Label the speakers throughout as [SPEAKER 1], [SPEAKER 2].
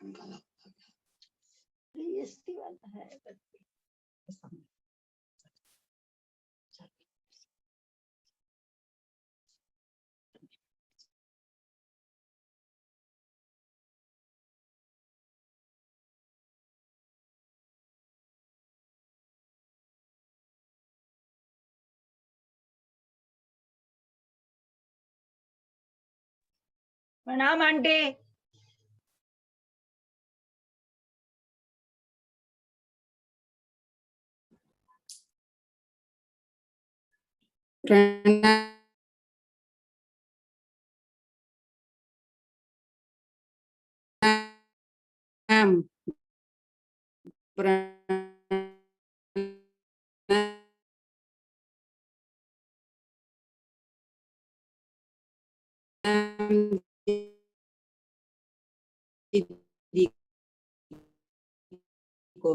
[SPEAKER 1] काला जीएसटी वाला है प्रणाम आंटी। प्रणाम दीदी को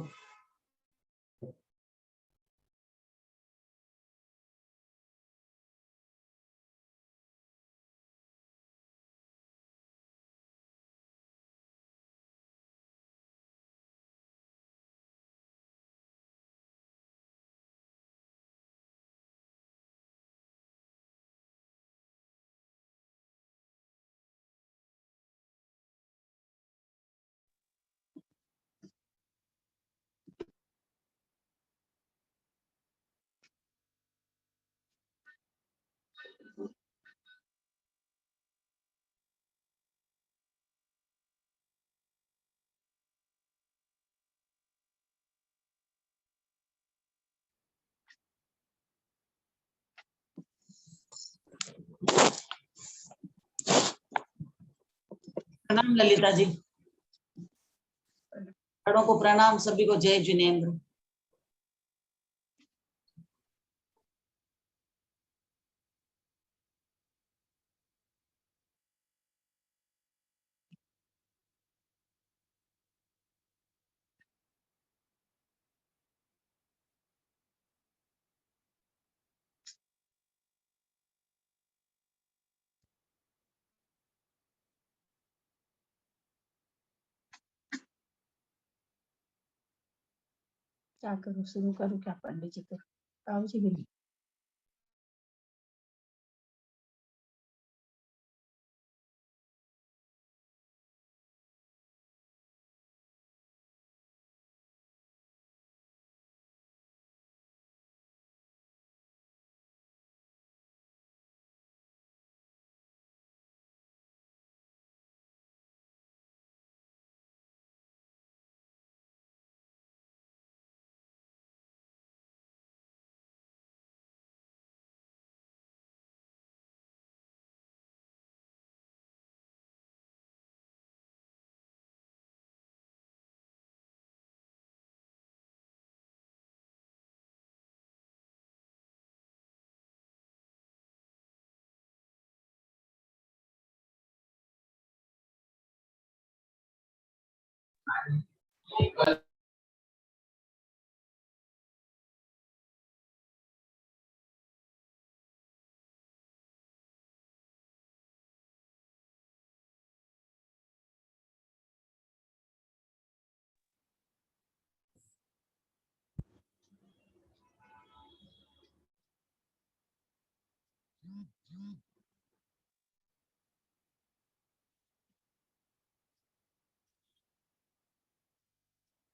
[SPEAKER 2] प्रणाम ललिता जी। बड़ों को प्रणाम, सभी को जय जिनेन्द्र।
[SPEAKER 1] क्या करूँ, शुरू करूँ क्या पंडित जी को? ताऊ जी भी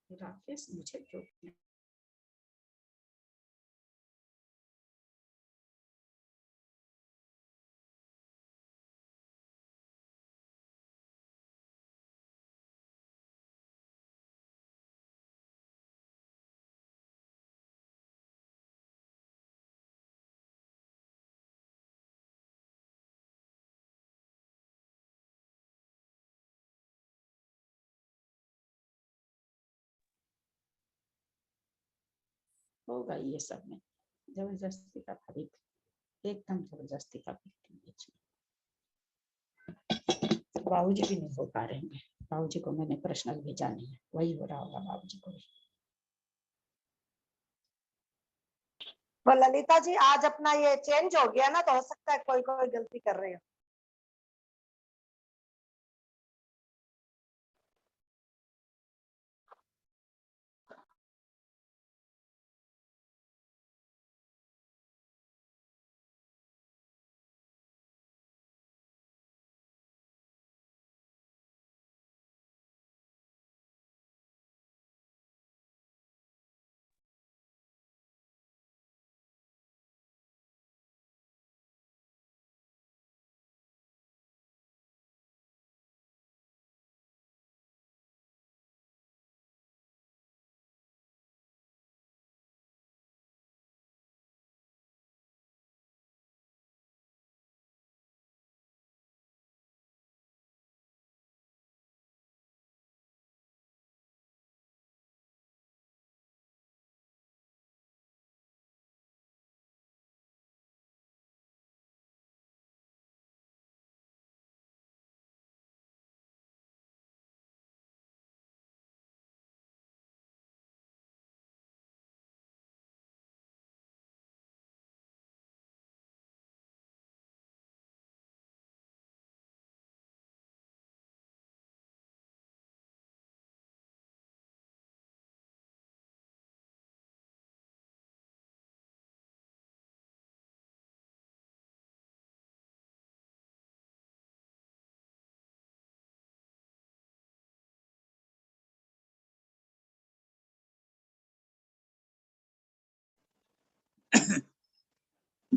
[SPEAKER 1] राकेश मुझे क्यों होगा ये सब में जबरदस्ती का खरीद, एकदम जबरदस्ती का बीच में। बाबूजी भी नहीं हो पा रहे हैं। बाबूजी को मैंने पर्सनल भेजा नहीं है, वही हो रहा होगा बाबूजी को भी।
[SPEAKER 3] वो ललिता जी आज अपना ये चेंज हो गया ना, तो हो सकता है कोई कोई गलती कर रहे हो।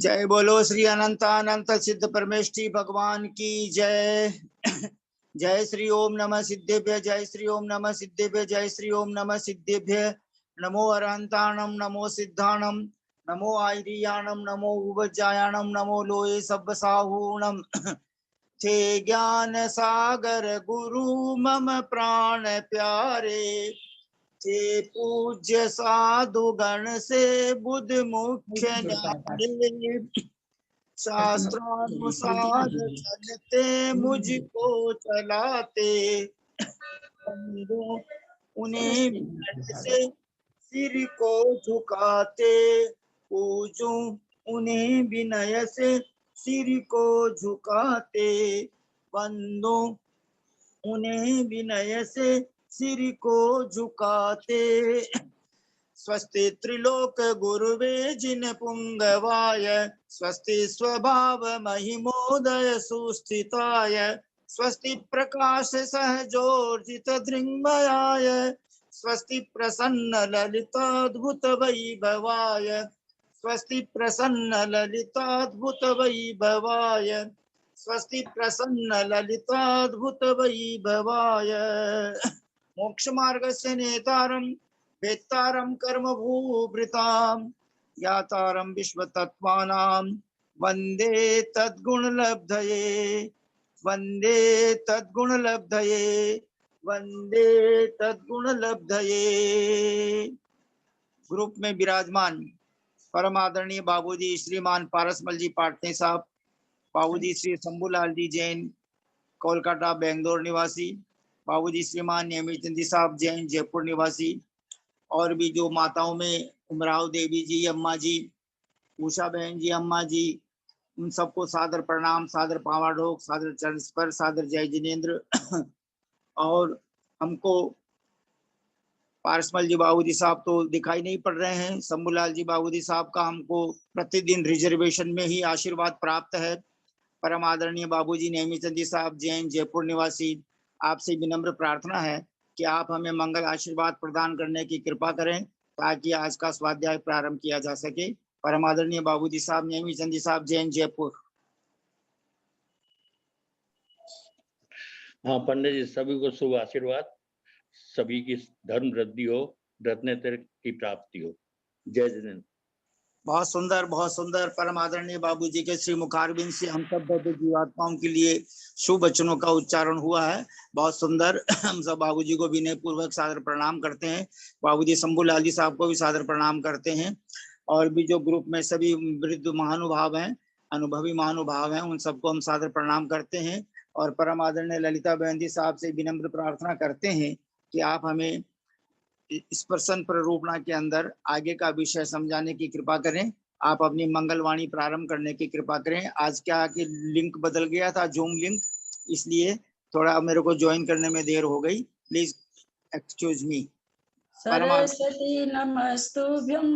[SPEAKER 4] जय बोलो श्री अनंत सिद्ध परमेष्ठी भगवान की जय। जय श्री ओम नमः सिद्धेभ्य, जय श्री ओम नमः सिद्धेभ्य, जय श्री ओम नमः सिद्धेभ्य। नमो अरहंताणम, नमो सिद्धाणम, नमो आयरियाणम, नमो उपजायाणम, नमो लोये सब्बसाहूणम। थे ज्ञान सागर गुरु मम प्राण प्यारे, थे पूज्य साधु गण से बुद्ध मुख्य न्यारे। शास्त्रानुसार चलते मुझको चलाते, उन्हें से सिर को झुकाते, पूजूं उन्हें विनय से सिर को झुकाते, बंदो उन्हें विनय से सिर को झुकाते। स्वस्ति त्रिलोक गुरुवे जिन पुंगवाय, स्वस्ति स्वभाव महिमोदय सुस्थिताय, स्वस्ति प्रकाश सहजोर्जित दृङ्मयाय, स्वस्ति प्रसन्न ललिताद्भुत वैभवाय, स्वस्ति प्रसन्न ललिताद्भुत वैभवाय, स्वस्ति प्रसन्न ललिताद्भुत वैभवाय। मोक्ष मार्गस्य नेतारं वेत्तारं कर्मभूभृतां, ज्ञातारं विश्वतत्त्वानां वन्दे तद्गुणलब्धये, वन्दे तद्गुणलब्धये, वन्दे तद्गुणलब्धये। ग्रुप में विराजमान परम आदरणीय बाबूजी श्रीमान पारसमल जी पाटने साहब, बाबूजी श्री शंभूलाल जी जैन कोलकाता बेंगलोर निवासी, बाबूजी श्रीमान नियमित चंदी साहब जैन जयपुर निवासी, और भी जो माताओं में उमराव देवी जी, अम्मा जी, उषा बहन जी, अम्मा जी, उन सबको सादर प्रणाम, सादर पावाडोक, सादर चरण स्पर्श, सादर जय जिनेन्द्र। और हमको पारसमल जी बाबूजी साहब तो दिखाई नहीं पड़ रहे हैं, शंभूलाल जी बाबूजी साहब का हमको प्रतिदिन रिजर्वेशन में ही आशीर्वाद प्राप्त है। परम आदरणीय बाबूजी नेमीचंद जी साहब जैन जयपुर निवासी, आपसे विनम्र प्रार्थना है कि आप हमें मंगल आशीर्वाद प्रदान करने की कृपा करें ताकि आज का स्वाध्याय प्रारंभ किया जा सके। परम आदरणीय बाबूजी साहब नेमीचंद जी साहब जैन जयपुर।
[SPEAKER 5] हाँ पंडित जी, सभी को शुभ आशीर्वाद, सभी की धर्म वृद्धि हो, रत्नेतर की प्राप्ति हो। जय जिनेन्द्र।
[SPEAKER 4] बहुत सुंदर परम आदरणीय बाबूजी के श्री मुखारबिंद से हम सब बौद्ध जीवात्माओं के लिए शुभ वचनों का उच्चारण हुआ है। बहुत सुंदर। हम सब बाबूजी को विनय पूर्वक सादर प्रणाम करते हैं, बाबूजी शंभूलाल जी साहब को भी सादर प्रणाम करते हैं, और भी जो ग्रुप में सभी वृद्ध महानुभाव हैं, अनुभवी महानुभाव हैं, उन सबको हम सादर प्रणाम करते हैं। और परम आदरणीय ललिता बहन जी साहब से विनम्र प्रार्थना करते हैं कि आप हमें इस प्रसन्न प्ररूपणा के अंदर आगे का विषय समझाने की कृपा करें, आप अपनी मंगलवाणी प्रारंभ करने की कृपा करें। आज क्या कि लिंक बदल गया था, जूम लिंक, इसलिए थोड़ा मेरे को ज्वाइन करने में देर हो गई, प्लीज एक्सक्यूज मी।
[SPEAKER 1] सरस्वती नमस्तुभ्यं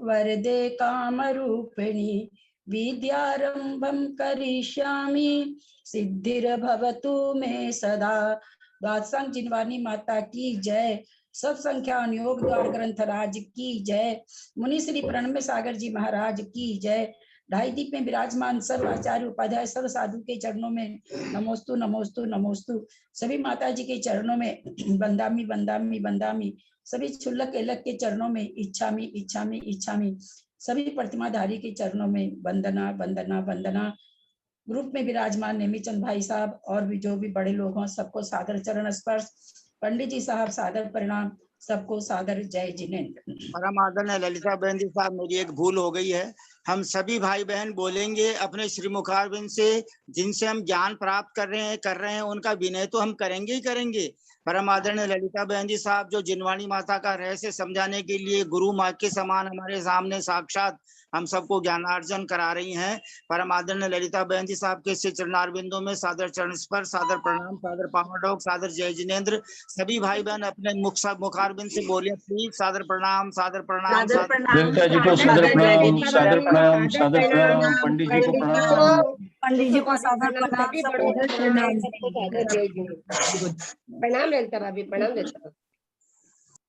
[SPEAKER 1] वरदे कामरूपिणी, विद्यारंभं करिष्यामि सिद्धिर्भवतु मे सदा। बादशाह जिनवानी माता की जय, सब संख्या योग द्वार ग्रंथ राज की जय, मुनि श्री प्रणम्य सागर जी महाराज की जय। ढाई दीप में विराजमान सर्व आचार्य उपाध्याय सर्व साधु के चरणों में नमोस्तु नमोस्तु नमोस्तु। सभी माता जी के चरणों में बंदामी बंदामी बंदामी। सभी क्षुल्लक एलक के चरणों में इच्छामी इच्छामी इच्छामी। सभी प्रतिमाधारी के चरणों में वंदना वंदना वंदना। ग्रुप में विराजमान नेमीचंद भाई साहब और भी जो भी बड़े लोग हों, सबको सादर चरण स्पर्श। पंडित जी साहब सादर प्रणाम, सबको सादर जय जिनेन्द्र।
[SPEAKER 4] परम आदरणीय ललिता बहन जी साहब, मेरी एक भूल हो गई है, हम सभी भाई बहन बोलेंगे अपने श्रीमुखारविंद से, जिनसे हम ज्ञान प्राप्त कर रहे हैं उनका विनय तो हम करेंगे ही करेंगे। परम आदरणीय ललिता बहन जी साहब जो जिनवाणी माता का रहस्य समझाने के लिए गुरु माँ के समान हमारे सामने साक्षात हम सबको ज्ञानार्जन करा रही हैं, परम आदरणीय ललिता बहन जी साहब के श्री चरणारविंदों में सादर चरण स्पर्श, सादर प्रणाम, सादर पावडोक, सादर जय जिनेन्द्र। सभी भाई बहन अपने मुखारविंद से बोले प्लीज, सादर प्रणाम, सादर प्रणाम,
[SPEAKER 6] देवता जी को सादर प्रणाम, सादर प्रणाम, सादर प्रणाम, पंडित जी को प्रणाम,
[SPEAKER 3] पंडित जी को सादर प्रणाम,
[SPEAKER 7] प्रणाम ललिता भाभी, प्रणाम ललिता भाभी।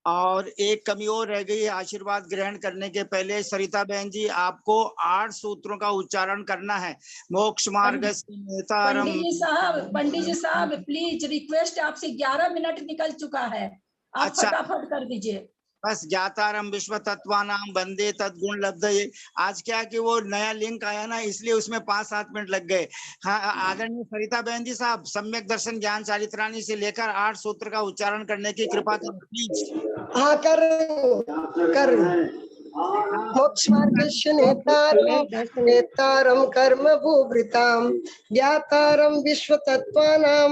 [SPEAKER 4] और एक कमी और रह गई है आशीर्वाद ग्रहण करने के पहले। सरिता बहन जी, आपको 8 सूत्रों का उच्चारण करना है। मोक्ष मार्ग से नेतारम।
[SPEAKER 1] पंडित जी साहब प्लीज रिक्वेस्ट आपसे, 11 मिनट निकल चुका है, आप
[SPEAKER 4] अच्छा।
[SPEAKER 1] फटाफट कर दीजिए।
[SPEAKER 4] बस ज्ञातारम विश्व तत्वानाम वंदे तद्गुण लब्धये। आज क्या कि वो नया लिंक आया ना, इसलिए उसमें 5-7 मिनट लग गए। हाँ, आदरणीय सरिता बहन जी साहब, सम्यक दर्शन ज्ञान चारित्राणी से लेकर 8 सूत्र का उच्चारण करने की कृपा करें प्लीज।
[SPEAKER 7] हाँ कर मोक्ष मार्गस्य नेतारं कर्म भूभृतां ज्ञातारं विश्व तत्वानां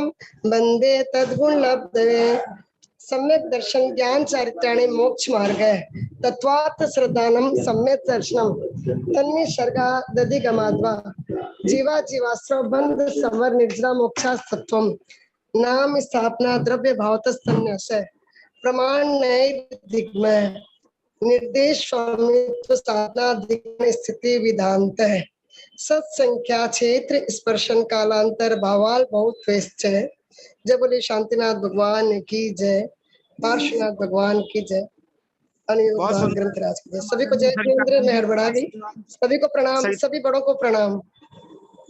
[SPEAKER 7] वंदे तद्गुण लब्धये। सम्यक दर्शन ज्ञान चारित्राणि मोक्ष मार्ग है। तत्वात् श्रद्धानम सम्यक दर्शनम तन्निसर्गा दधिगमाद्वा जीवा जीवाश्रव बंध सवर निर्जरा मोक्षास्तत्वम नाम स्थापना द्रव्य भावतस्तन्यास प्रमाण नैर्दिग्मय निर्देश स्वामित्व साधना दिग्मय स्थिति विधांत है। सत्संख्या क्षेत्र स्पर्शन कालांतर भावाल बहुत व्यस्त है। जय बोले शांतिनाथ भगवान की जय, पार्श्वनाथ भगवान की जय, अनुयोग ग्रंथराज की जय। सभी को जय जिनेंद्र, मेहर बढ़ा गई। सभी को प्रणाम, सभी बड़ों को प्रणाम।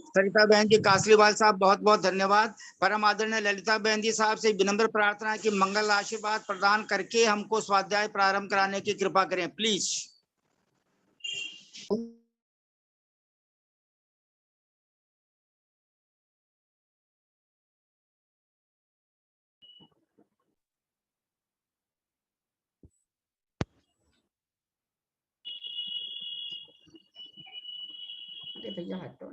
[SPEAKER 4] सरिता बहन जी, कासलीवाल साहब बहुत बहुत धन्यवाद। परम आदरणीय ललिता बहन जी साहब से विनम्र प्रार्थना है कि मंगल आशीर्वाद प्रदान करके हमको स्वाध्याय प्रारंभ कराने की कृपा करें प्लीज।
[SPEAKER 1] भैया हटो।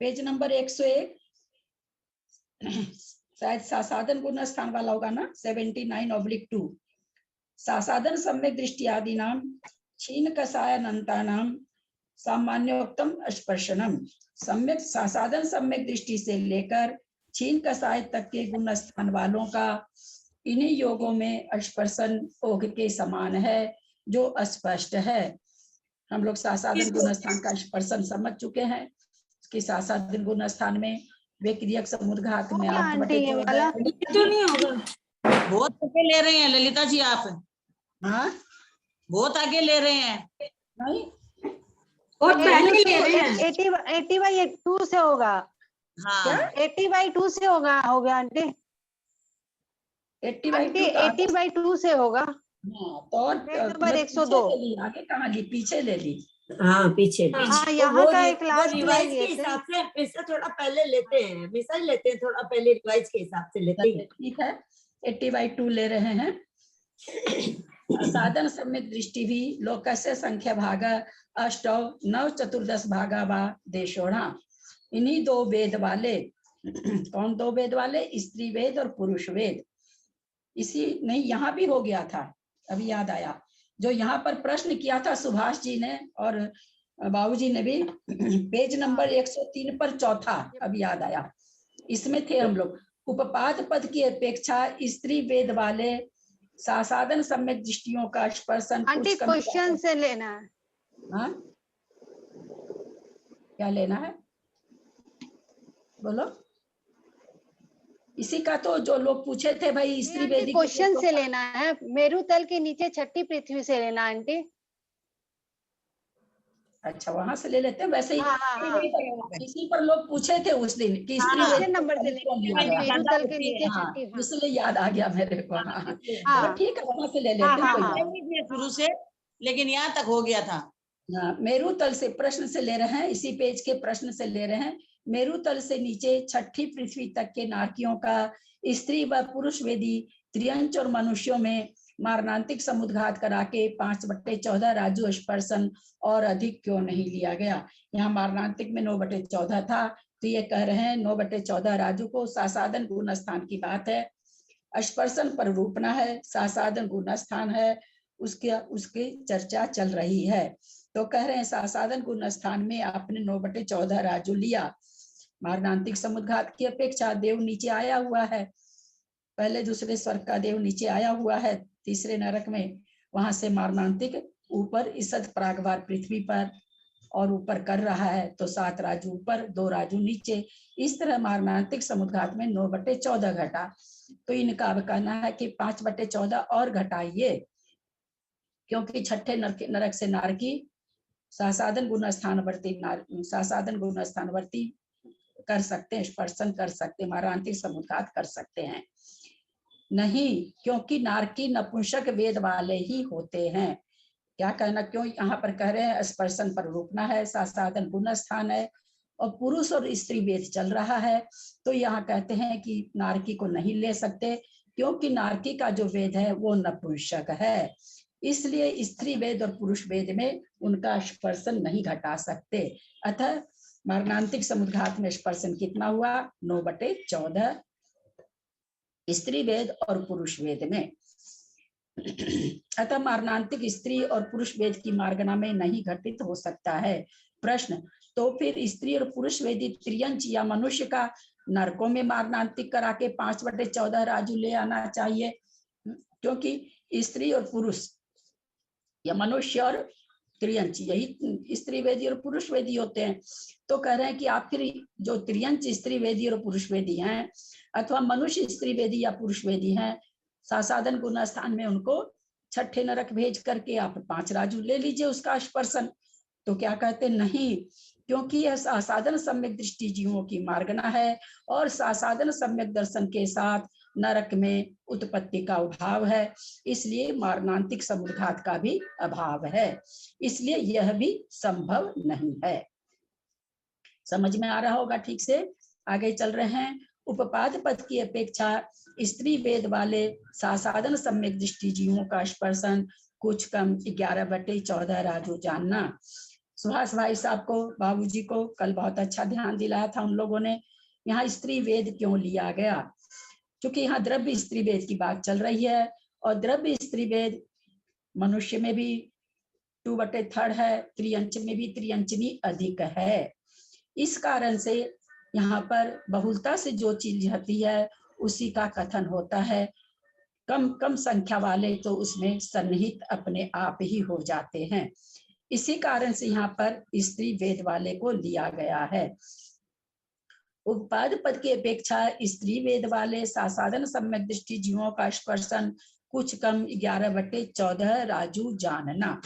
[SPEAKER 1] पेज नंबर 101 शायद सासाधन गुण स्थान वाला होगा ना, 79/2। सासाधन सम्यक दृष्टि आदि नाम क्षीण कषायनंता नाम सामान्योक्तम स्पर्शनम। सम्यक सासाधन सम्यक दृष्टि से लेकर क्षीण कषाय तक के गुण स्थान वालों का इन्हीं योगों में स्पर्शन योग के समान है, जो अस्पष्ट है। हम लोग सासाधन गुण स्थान का स्पर्शन समझ चुके हैं कि सासाधन गुण स्थान में वे क्रियक समुद्घात में 8/14
[SPEAKER 2] तो नहीं होगा। बहुत आगे ले रहे हैं ललिता जी आप।
[SPEAKER 1] हाँ,
[SPEAKER 2] बहुत आगे ले रहे हैं।
[SPEAKER 1] नहीं
[SPEAKER 8] और पहले ले रहे हैं 80/2 से होगा।
[SPEAKER 2] हाँ
[SPEAKER 8] 80/2 से होगा, हो गया आंटी। 80/2 से होगा।
[SPEAKER 1] हाँ, तो और
[SPEAKER 8] नंबर 102
[SPEAKER 1] आगे कहाँ ली, पीछे ले ली।
[SPEAKER 9] हाँ पीछे
[SPEAKER 8] हाँ, यहाँ का एक लास्ट
[SPEAKER 9] रिवाइज के हिसाब से हमेशा थोड़ा पहले लेते हैं, हमेशा लेते हैं थोड़ा पहले रिवाइज के हिसाब से लेते हैं।
[SPEAKER 1] ठीक है, 80/2 ले रहे हैं। साधन सम्यक दृष्टि भी लोकस्य संख्या भागा 8 9 14 भागा वा देशोढ़ा। इन्हीं 2 वेद वाले कौन 2 वेद वाले? स्त्री वेद और पुरुष वेद। इसी नहीं, यहाँ भी हो गया था, अभी याद आया। जो यहाँ पर प्रश्न किया था सुभाष जी ने और बाबूजी ने भी, पेज नंबर 103 पर चौथा, अभी याद आया, इसमें थे हम लोग। उपपाद पद की अपेक्षा स्त्री वेद वाले सासाधन सम्यक दृष्टियों का स्पर्शन
[SPEAKER 8] आंटी क्वेश्चन से लेना है।
[SPEAKER 1] हाँ, क्या लेना है बोलो? इसी का तो जो लोग पूछे थे भाई, स्त्री वेदी
[SPEAKER 8] क्वेश्चन से लेना है। मेरु तल के नीचे छठी पृथ्वी से लेना आंटी।
[SPEAKER 1] अच्छा, वहां से ले लेते हैं वैसे ही।
[SPEAKER 8] हाँ।
[SPEAKER 1] इसी पर लोग पूछे थे उस दिन कि स्त्री
[SPEAKER 8] नंबर से मेरु तल के नीचे छठी।
[SPEAKER 1] इसलिए याद आ गया मेरे को। हाँ, ठीक है, वहां से ले लेते हैं
[SPEAKER 2] शुरू से, लेकिन यहाँ तक हो गया था।
[SPEAKER 1] मेरु तल से प्रश्न से ले रहे हैं, इसी पेज के प्रश्न से ले रहे हैं। मेरु तल से नीचे छठी पृथ्वी तक के नारकियों का स्त्री व पुरुष वेदी त्रियंच और मनुष्यों में मारणांतिक समुद्घात करा के 5/14 राजु स्पर्शन और अधिक क्यों नहीं लिया गया? यहाँ मारणांतिक में 9/14 था, तो ये कह रहे हैं 9/14 राजु को सासाधन गुण स्थान की बात है। स्पर्शन पर रूपना है, सासाधन गुण स्थान है, उसकी चर्चा चल रही है। तो कह रहे हैं सासाधन गुण स्थान में आपने 9/14 राजु लिया। मारणांतिक समुद्घात की अपेक्षा देव नीचे आया हुआ है, पहले दूसरे स्वर्ग का देव नीचे आया हुआ है तीसरे नरक में, वहां से मारणांतिक ऊपर ईसद प्रागवार पृथ्वी पर और ऊपर कर रहा है तो 7 राजू ऊपर 2 राजू नीचे। इस तरह मारणांतिक समुद्घात में 9/14 घटा। तो इनका अब कहना है कि 5/14 और घटाइए, क्योंकि छठे नरक से नारकी सासाधन गुण स्थानवर्ती कर सकते हैं, स्पर्शन कर सकते हैं, मारणांतिक समुद्घात कर सकते हैं नहीं, क्योंकि नारकी नपुंसक वेद वाले ही होते हैं। क्या कहना, क्यों यहाँ पर कह रहे हैं स्पर्शन पर रोकना है, सासाधन गुण स्थान है और पुरुष और स्त्री वेद चल रहा है, तो यहाँ कहते हैं कि नारकी को नहीं ले सकते, क्योंकि नारकी का जो वेद है वो नपुंसक है, इसलिए स्त्री वेद और पुरुष वेद में उनका स्पर्शन नहीं घटा सकते। अतः मारणांतिक समुद्घात में स्पर्शन कितना हुआ, 9/14 स्त्री वेद और पुरुष वेद में। अतः मारणांतिक स्त्री और पुरुष वेद की मार्गना में नहीं घटित हो सकता है। प्रश्न, तो फिर स्त्री और पुरुष वेदी त्रियंच या मनुष्य का नरकों में मारणांतिक करा के 5/14 राजू ले आना चाहिए, क्योंकि स्त्री और पुरुष या मनुष्य और त्रियंच यही स्त्री वेदी और पुरुष वेदी होते हैं। तो कह रहे हैं कि आप फिर जो त्रियंच स्त्री वेदी और पुरुष वेदी हैं अथवा मनुष्य स्त्री वेदी या पुरुष वेदी हैं, सासाधन गुण स्थान में उनको छठे नरक भेज करके आप 5 राजू ले लीजिए उसका स्पर्शन। तो क्या कहते, नहीं, क्योंकि यह सासाधन सम्यक दृष्टि जीवों की मार्गना है और सासाधन सम्यक दर्शन के साथ नरक में उत्पत्ति का अभाव है, इसलिए मारणांतिक समुद्घात का भी अभाव है, इसलिए यह भी संभव नहीं है। समझ में आ रहा होगा ठीक से। आगे चल रहे हैं। उपपाद पद की अपेक्षा स्त्री वेद वाले सासाधन सम्यक दृष्टि जीवों का स्पर्शन कुछ कम 11/14 राजू जानना। सुहास भाई साहब को, बाबूजी को कल बहुत अच्छा ध्यान दिलाया था उन लोगों ने। यहाँ स्त्री वेद क्यों लिया गया, क्योंकि यहाँ द्रव्य स्त्री वेद की बात चल रही है और द्रव्य स्त्री वेद मनुष्य में भी 2/3 है, त्रियंच में भी त्रियंचनी अधिक है। इस कारण से यहाँ पर बहुलता से जो चीज रहती है उसी का कथन होता है। कम कम संख्या वाले तो उसमें सन्निहित अपने आप ही हो जाते हैं, इसी कारण से यहाँ पर स्त्री वेद वाले को लिया गया है। उपपाद पद की अपेक्षा स्त्री वेद वाले सासाधन सम्यक दृष्टि जीवों का स्पर्शन कुछ कम 11/14 राजू जानना,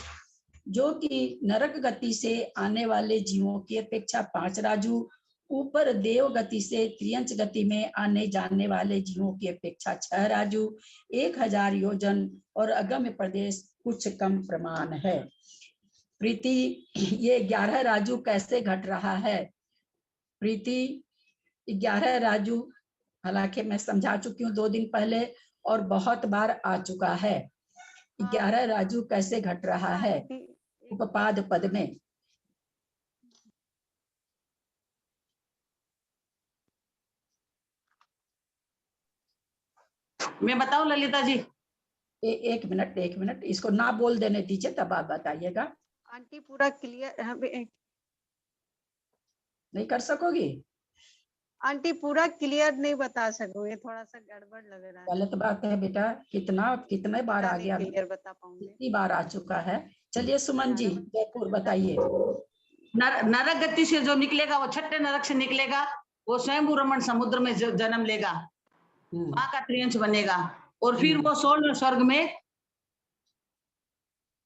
[SPEAKER 1] जो कि नरक गति से आने वाले जीवों की अपेक्षा 5 राजू, ऊपर देव गति से त्रियंच गति में आने जाने वाले जीवों की अपेक्षा 6 राजू, 1000 योजन और अगम्य प्रदेश कुछ कम प्रमाण है। प्रीति, ये 11 राजू कैसे घट रहा है? प्रीति, 11 राजू हालांकि मैं समझा चुकी हूँ 2 दिन पहले और बहुत बार आ चुका है। 11 राजू कैसे घट रहा है उपपाद पद में?
[SPEAKER 2] मैं बताऊं ललिता जी?
[SPEAKER 1] एक मिनट इसको ना बोल देने दीजिए, तब आप बताइएगा।
[SPEAKER 8] आंटी पूरा क्लियर
[SPEAKER 1] नहीं कर सकोगी?
[SPEAKER 8] आंटी पूरा क्लियर नहीं बता सकोगे, थोड़ा सा गड़बड़ लग रहा है।
[SPEAKER 1] गलत बात है बेटा, कितने बार आ गया,
[SPEAKER 8] क्लियर बता पाऊंगी,
[SPEAKER 1] कितनी बार आ चुका है। चलिए सुमन जी जयपुर बताइए।
[SPEAKER 2] नरक गति से जो निकलेगा वो छठे नरक से निकलेगा, वो स्वयं रमण समुद्र में जन्म लेगा, माँ का त्रियंश बनेगा और फिर वो 16वें स्वर्ग में,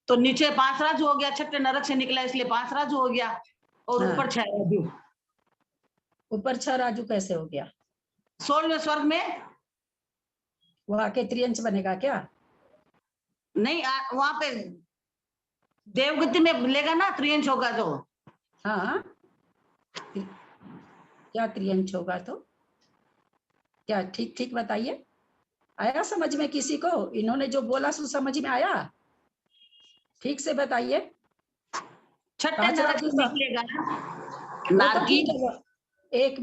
[SPEAKER 2] तो नीचे 5 राजू हो गया, छठे नरक से निकला इसलिए 5 राजू हो गया और ऊपर 6 राजू।
[SPEAKER 1] ऊपर 6 राजू कैसे हो गया?
[SPEAKER 2] 16वें स्वर्ग में
[SPEAKER 1] वो आके त्रियंश बनेगा क्या?
[SPEAKER 2] नहीं, वहां पे देवगति में लेगा ना, त्रियंश होगा तो।
[SPEAKER 1] हाँ, क्या त्रियंश होगा तो क्या? ठीक बताइए, आया समझ में किसी को? इन्होंने जो बोला सो समझ में आया? ठीक से बताइए।
[SPEAKER 2] छठे नरक से निकलेगा नारकी।
[SPEAKER 1] एक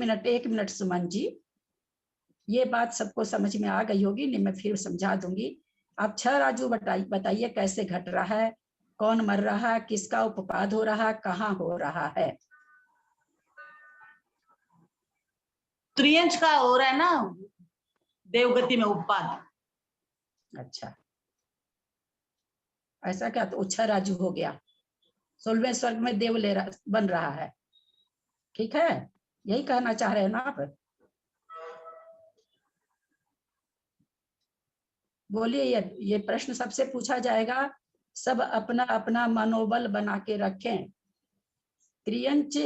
[SPEAKER 1] मिनट सुमन जी, ये बात सबको समझ में आ गई होगी, नहीं मैं फिर समझा दूंगी। आप 6 राजू बताइए कैसे घट रहा है, कौन मर रहा है, किसका उपपाद हो रहा है, कहाँ हो रहा है?
[SPEAKER 2] त्रियंश का हो रहा है ना देवगति में उपपाद।
[SPEAKER 1] अच्छा, ऐसा क्या? तो 6 राजू हो गया, 16वें स्वर्ग में देव बन रहा है। ठीक है, यही कहना चाह रहे हैं ना आप? बोलिए, ये प्रश्न सबसे पूछा जाएगा। सब अपना अपना मनोबल बना के रखें। त्रियंच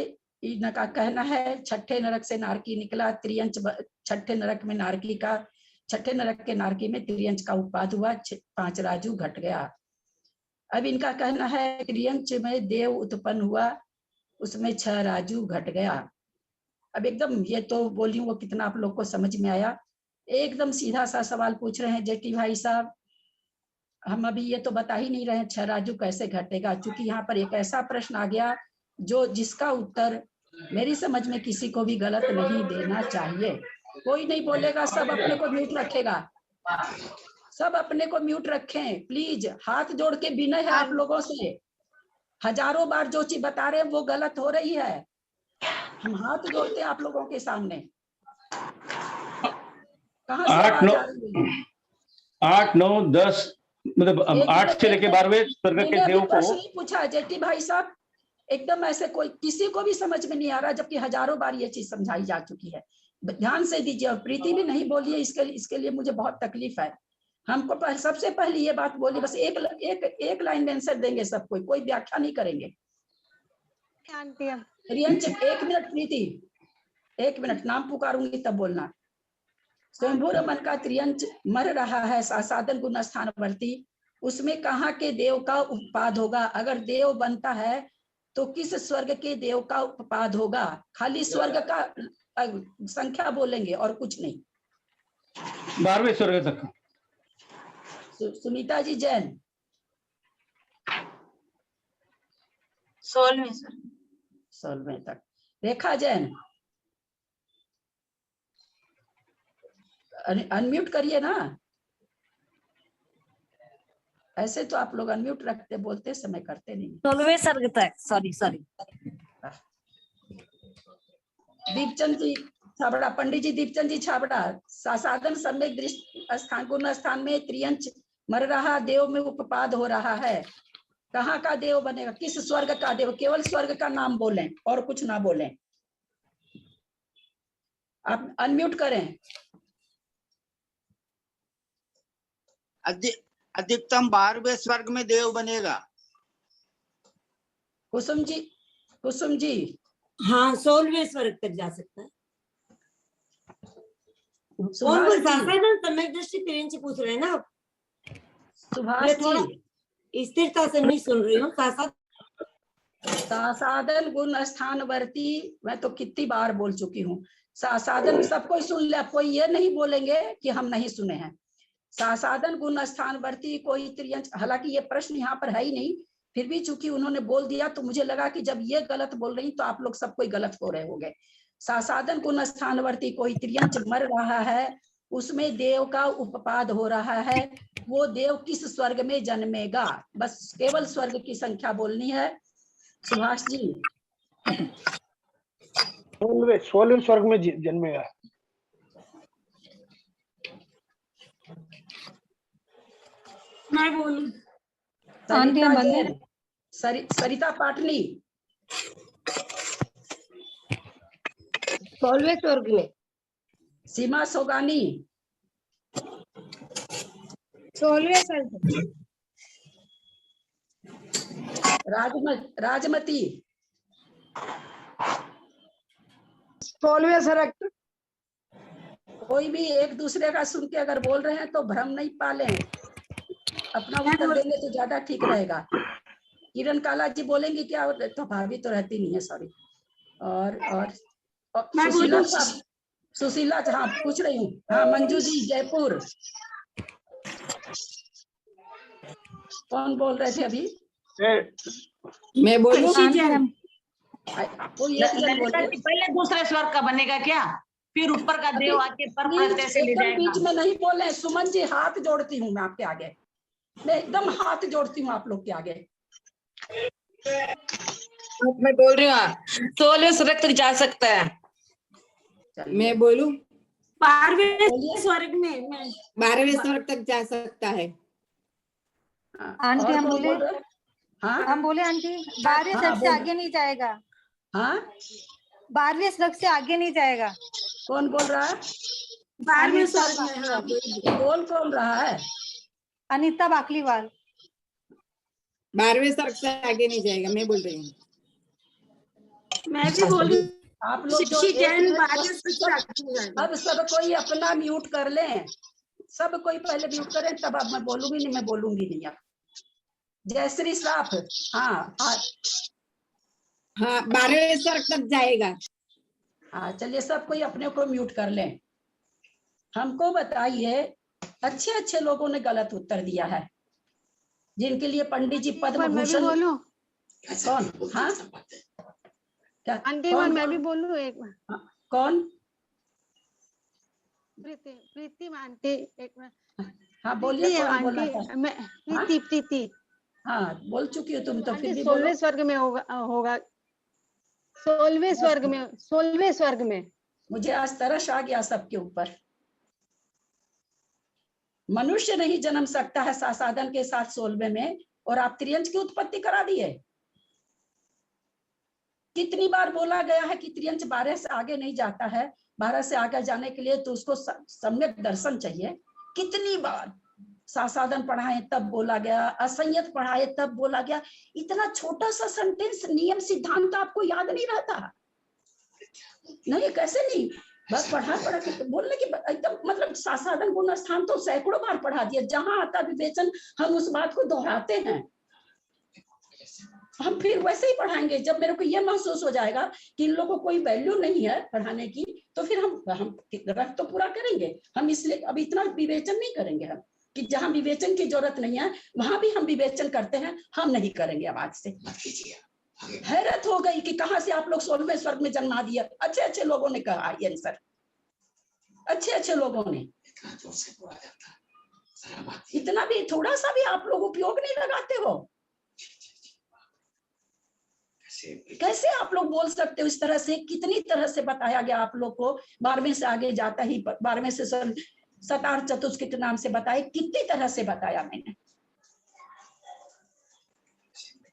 [SPEAKER 1] इनका कहना है, छठे नरक से नारकी निकला, त्रियंच छठे नरक में नारकी का, छठे नरक के नारकी में त्रियंच का उत्पाद हुआ, 5 राजू घट गया। अब इनका कहना है त्रियंच में देव उत्पन्न हुआ, उसमें 6 राजू घट गया। अब एकदम ये तो बोली वो कितना आप लोग को समझ में आया। एकदम सीधा सा सवाल पूछ रहे हैं जेटी भाई साहब, हम अभी ये तो बता ही नहीं रहे 6 राजू कैसे घटेगा, क्योंकि यहाँ पर एक ऐसा प्रश्न आ गया जो जिसका उत्तर मेरी समझ में किसी को भी गलत नहीं देना चाहिए। कोई नहीं बोलेगा, सब अपने को म्यूट रखेगा, सब अपने को म्यूट रखें प्लीज। हाथ जोड़ के विनय है आप लोगों से, हजारों बार जो चीज बता रहे हैं वो गलत हो रही है। हम हाथ जोड़ते हैं आप लोगों के सामने। कहाँ से आवाज आ रही है?
[SPEAKER 6] 8, 9, 10 मतलब 8 से लेके 12वें स्वर्ग के देव को
[SPEAKER 1] प्रश्न पूछा जेटी भाई साहब, एकदम ऐसे कोई किसी को भी समझ में नहीं आ रहा, जबकि हजारों बार ये चीज समझाई जा चुकी है। ध्यान से दीजिए। और प्रीति भी नहीं बोली है, इसके लिए मुझे बहुत तकलीफ है। हमको सबसे पहले ये बात बोली, बस एक लाइन में आंसर देंगे सब, कोई व्याख्या नहीं करेंगे। रियंच 1 मिनट प्रीति, 1 मिनट, नाम पुकारूंगी तब बोलना। स्वयंभू रमन का त्रियंच मर रहा है, सासादन गुण स्थानवर्ती, उसमें कहाँ के देव का उपपाद होगा? अगर देव बनता है तो किस स्वर्ग के देव का उपपाद होगा? खाली स्वर्ग का संख्या बोलेंगे और कुछ नहीं।
[SPEAKER 6] 12वें स्वर्ग तक।
[SPEAKER 1] सुनीता जी जैन
[SPEAKER 8] 16वें सर,
[SPEAKER 1] 16वें तक। रेखा जैन अनम्यूट करिए ना, ऐसे तो आप लोग अनम्यूट रखते, बोलते समय करते नहीं।
[SPEAKER 8] 16वें स्वर्ग तक, सॉरी।
[SPEAKER 1] दीपचंद जी छाबड़ा, पंडित जी दीपचंद जी छाबड़ा, सासादन सम्यक दृष्टि स्थान गुण स्थान में त्रियंच मर रहा, देव में उपपाद हो रहा है, कहाँ का देव बनेगा? किस स्वर्ग का देव? केवल स्वर्ग का नाम बोलें और कुछ ना बोलें। आप अनम्यूट करें।
[SPEAKER 4] अधिकतम 12वें स्वर्ग में देव बनेगा।
[SPEAKER 1] कुसुम जी
[SPEAKER 9] हाँ 16वें स्वर्ग तक जा सकता है।
[SPEAKER 1] सुभाष जी,
[SPEAKER 9] सम्यक दृष्टि त्रियंच पूछ रहे हैं ना आप?
[SPEAKER 1] सुभाष जी,
[SPEAKER 9] स्थिरता से नहीं सुन रही हूँ।
[SPEAKER 1] सासादन गुण स्थानवर्ती, मैं तो कितनी बार बोल चुकी हूँ। सासादन सबको सुन ले, कोई ये नहीं बोलेंगे कि हम नहीं सुने हैं। सासादन गुण स्थानवर्ती कोई त्रियंच, हालांकि ये प्रश्न यहाँ पर है ही नहीं, फिर भी चूंकि उन्होंने बोल दिया तो मुझे लगा कि जब ये गलत बोल रही तो आप लोग सब कोई गलत हो रहे होंगे। सासादन गुण स्थानवर्ती कोई त्रियंच मर रहा है, उसमें देव का उपपाद हो रहा है, वो देव किस स्वर्ग में जन्मेगा? बस केवल स्वर्ग की संख्या बोलनी है। सुभाष जी
[SPEAKER 10] 16वें स्वर्ग में जन्मेगा।
[SPEAKER 8] मैं बोलूं?
[SPEAKER 1] सरिता पाटनी
[SPEAKER 7] 16वें स्वर्ग में।
[SPEAKER 1] सीमा सोगानी
[SPEAKER 8] 16वें स्वर्ग।
[SPEAKER 1] राजमती
[SPEAKER 7] 16वें स्वर्ग।
[SPEAKER 1] कोई भी एक दूसरे का सुन के अगर बोल रहे हैं तो भ्रम नहीं पालें, अपना उत्तर देंगे तो ज्यादा ठीक रहेगा। किरण काला जी बोलेंगे क्या? तो भाभी तो रहती नहीं है, सॉरी। और सुशीला, हाँ पूछ रही हूँ। हाँ मंजू जी जयपुर। कौन बोल रहे थे अभी?
[SPEAKER 8] मैं बोलूं?
[SPEAKER 1] कोई एक जन बोलिए।
[SPEAKER 2] पहले दूसरे स्वर्ग का बनेगा क्या, फिर ऊपर का देव आके पर प्रत्यय से ले जाएगा।
[SPEAKER 1] बीच में नहीं बोले। सुमन जी हाथ जोड़ती हूँ मैं आपके आगे, मैं एकदम हाथ जोड़ती हूँ आप लोग के आगे।
[SPEAKER 8] मैं बोल रही हूँ 16वें स्वर्ग तक जा सकता है। मैं बोलूं?
[SPEAKER 9] 12वें स्वर्ग में।
[SPEAKER 8] 12वें स्वर्ग तक जा सकता है।
[SPEAKER 1] आंटी हम बोले हाँ
[SPEAKER 11] हम बोले आंटी 12वें
[SPEAKER 1] हाँ,
[SPEAKER 11] सर्ग से
[SPEAKER 1] बोलो।
[SPEAKER 11] आगे नहीं जाएगा।
[SPEAKER 1] हाँ
[SPEAKER 11] 12वें सर्ग से आगे नहीं जाएगा।
[SPEAKER 1] कौन बोल रहा है?
[SPEAKER 9] 12वें
[SPEAKER 11] अनिता
[SPEAKER 9] सर्ग में, हाँ,
[SPEAKER 1] बोल कौन रहा है?
[SPEAKER 11] अनिता बाकलीवाल।
[SPEAKER 12] 12वें सर्ग से आगे नहीं जाएगा, मैं बोल रही हूँ।
[SPEAKER 9] मैं भी बोल रही हूँ।
[SPEAKER 1] आप लोग जो
[SPEAKER 9] शिक्षित
[SPEAKER 1] एक
[SPEAKER 9] जैन
[SPEAKER 1] मिनट
[SPEAKER 9] 12वें सर्ग से आगे नहीं जाएगा।
[SPEAKER 1] अब सब कोई अपना म्यूट कर लें, सब कोई पहले म्यूट करें, तब अब मैं बोलूंगी नहीं, मैं बोलूंगी नहीं अब। जयश्री साफ। हाँ
[SPEAKER 12] हाँ 12वें सर्ग तक जाएगा।
[SPEAKER 1] हाँ चलिए सब कोई अपने को म्यूट कर लें। हमको बताइए, अच्छे अच्छे लोगों ने गलत उत्तर दिया है, जिनके लिए पंडित जी पद्म भूषण। कौन? हाँ क्या?
[SPEAKER 13] आंटी
[SPEAKER 1] कौन?
[SPEAKER 13] मैं भी बोलूं एक बार?
[SPEAKER 1] हाँ, कौन?
[SPEAKER 13] प्रीति आंटी एक बार।
[SPEAKER 1] हाँ बोलिए, कौन बोलना
[SPEAKER 13] आंटी
[SPEAKER 1] था?
[SPEAKER 13] मैं प्रीति।
[SPEAKER 1] हाँ बोल चुकी हो तुम, तो फिर भी
[SPEAKER 13] 16वें स्वर्ग में होगा 16वें स्वर्ग में।
[SPEAKER 1] मुझे आज तरस आ गया सबके ऊपर। मनुष्य नहीं जन्म सकता है सासाधन के साथ 16वें में, और आप त्रियंच की उत्पत्ति करा दिए। कितनी बार बोला गया है कि त्रियंच 12 से आगे नहीं जाता है। 12 से आगे जाने के लिए तो उसको सम्यक दर्शन चाहिए। कितनी बार सासाधन पढ़ाए तब बोला गया, असंयत पढ़ाए तब बोला गया। इतना छोटा सा सेंटेंस, नियम सिद्धांत आपको याद नहीं रहता? नहीं, कैसे नहीं, बस पढ़ा के बोलने की एकदम मतलब सासाधन गुण स्थान तो सैकड़ों बार पढ़ा दिया। जहां आता विवेचन हम उस बात को दोहराते हैं। हम फिर वैसे ही पढ़ाएंगे। जब मेरे को ये महसूस हो जाएगा कि इन लोगों को कोई वैल्यू नहीं है पढ़ाने की, तो फिर हम रख तो पूरा करेंगे। हम इसलिए अब इतना विवेचन नहीं करेंगे हम, कि जहां विवेचन की जरूरत नहीं है वहां भी हम विवेचन करते हैं। हम नहीं करेंगे अब आज से। हैरत हो गई कि कहां से आप लोग 16वें स्वर्ग में जन्मा दिया। अच्छे अच्छे लोगों ने कहा ये आंसर, अच्छे अच्छे लोगों ने। इतना भी, थोड़ा सा भी आप लोग उपयोग नहीं लगाते हो। कैसे आप लोग बोल सकते हो इस तरह से? कितनी तरह से बताया गया आप लोग को। 12वें से आगे जाता ही, 12वें से सतार चतुष्क के नाम से बताए, कितनी तरह से बताया मैंने।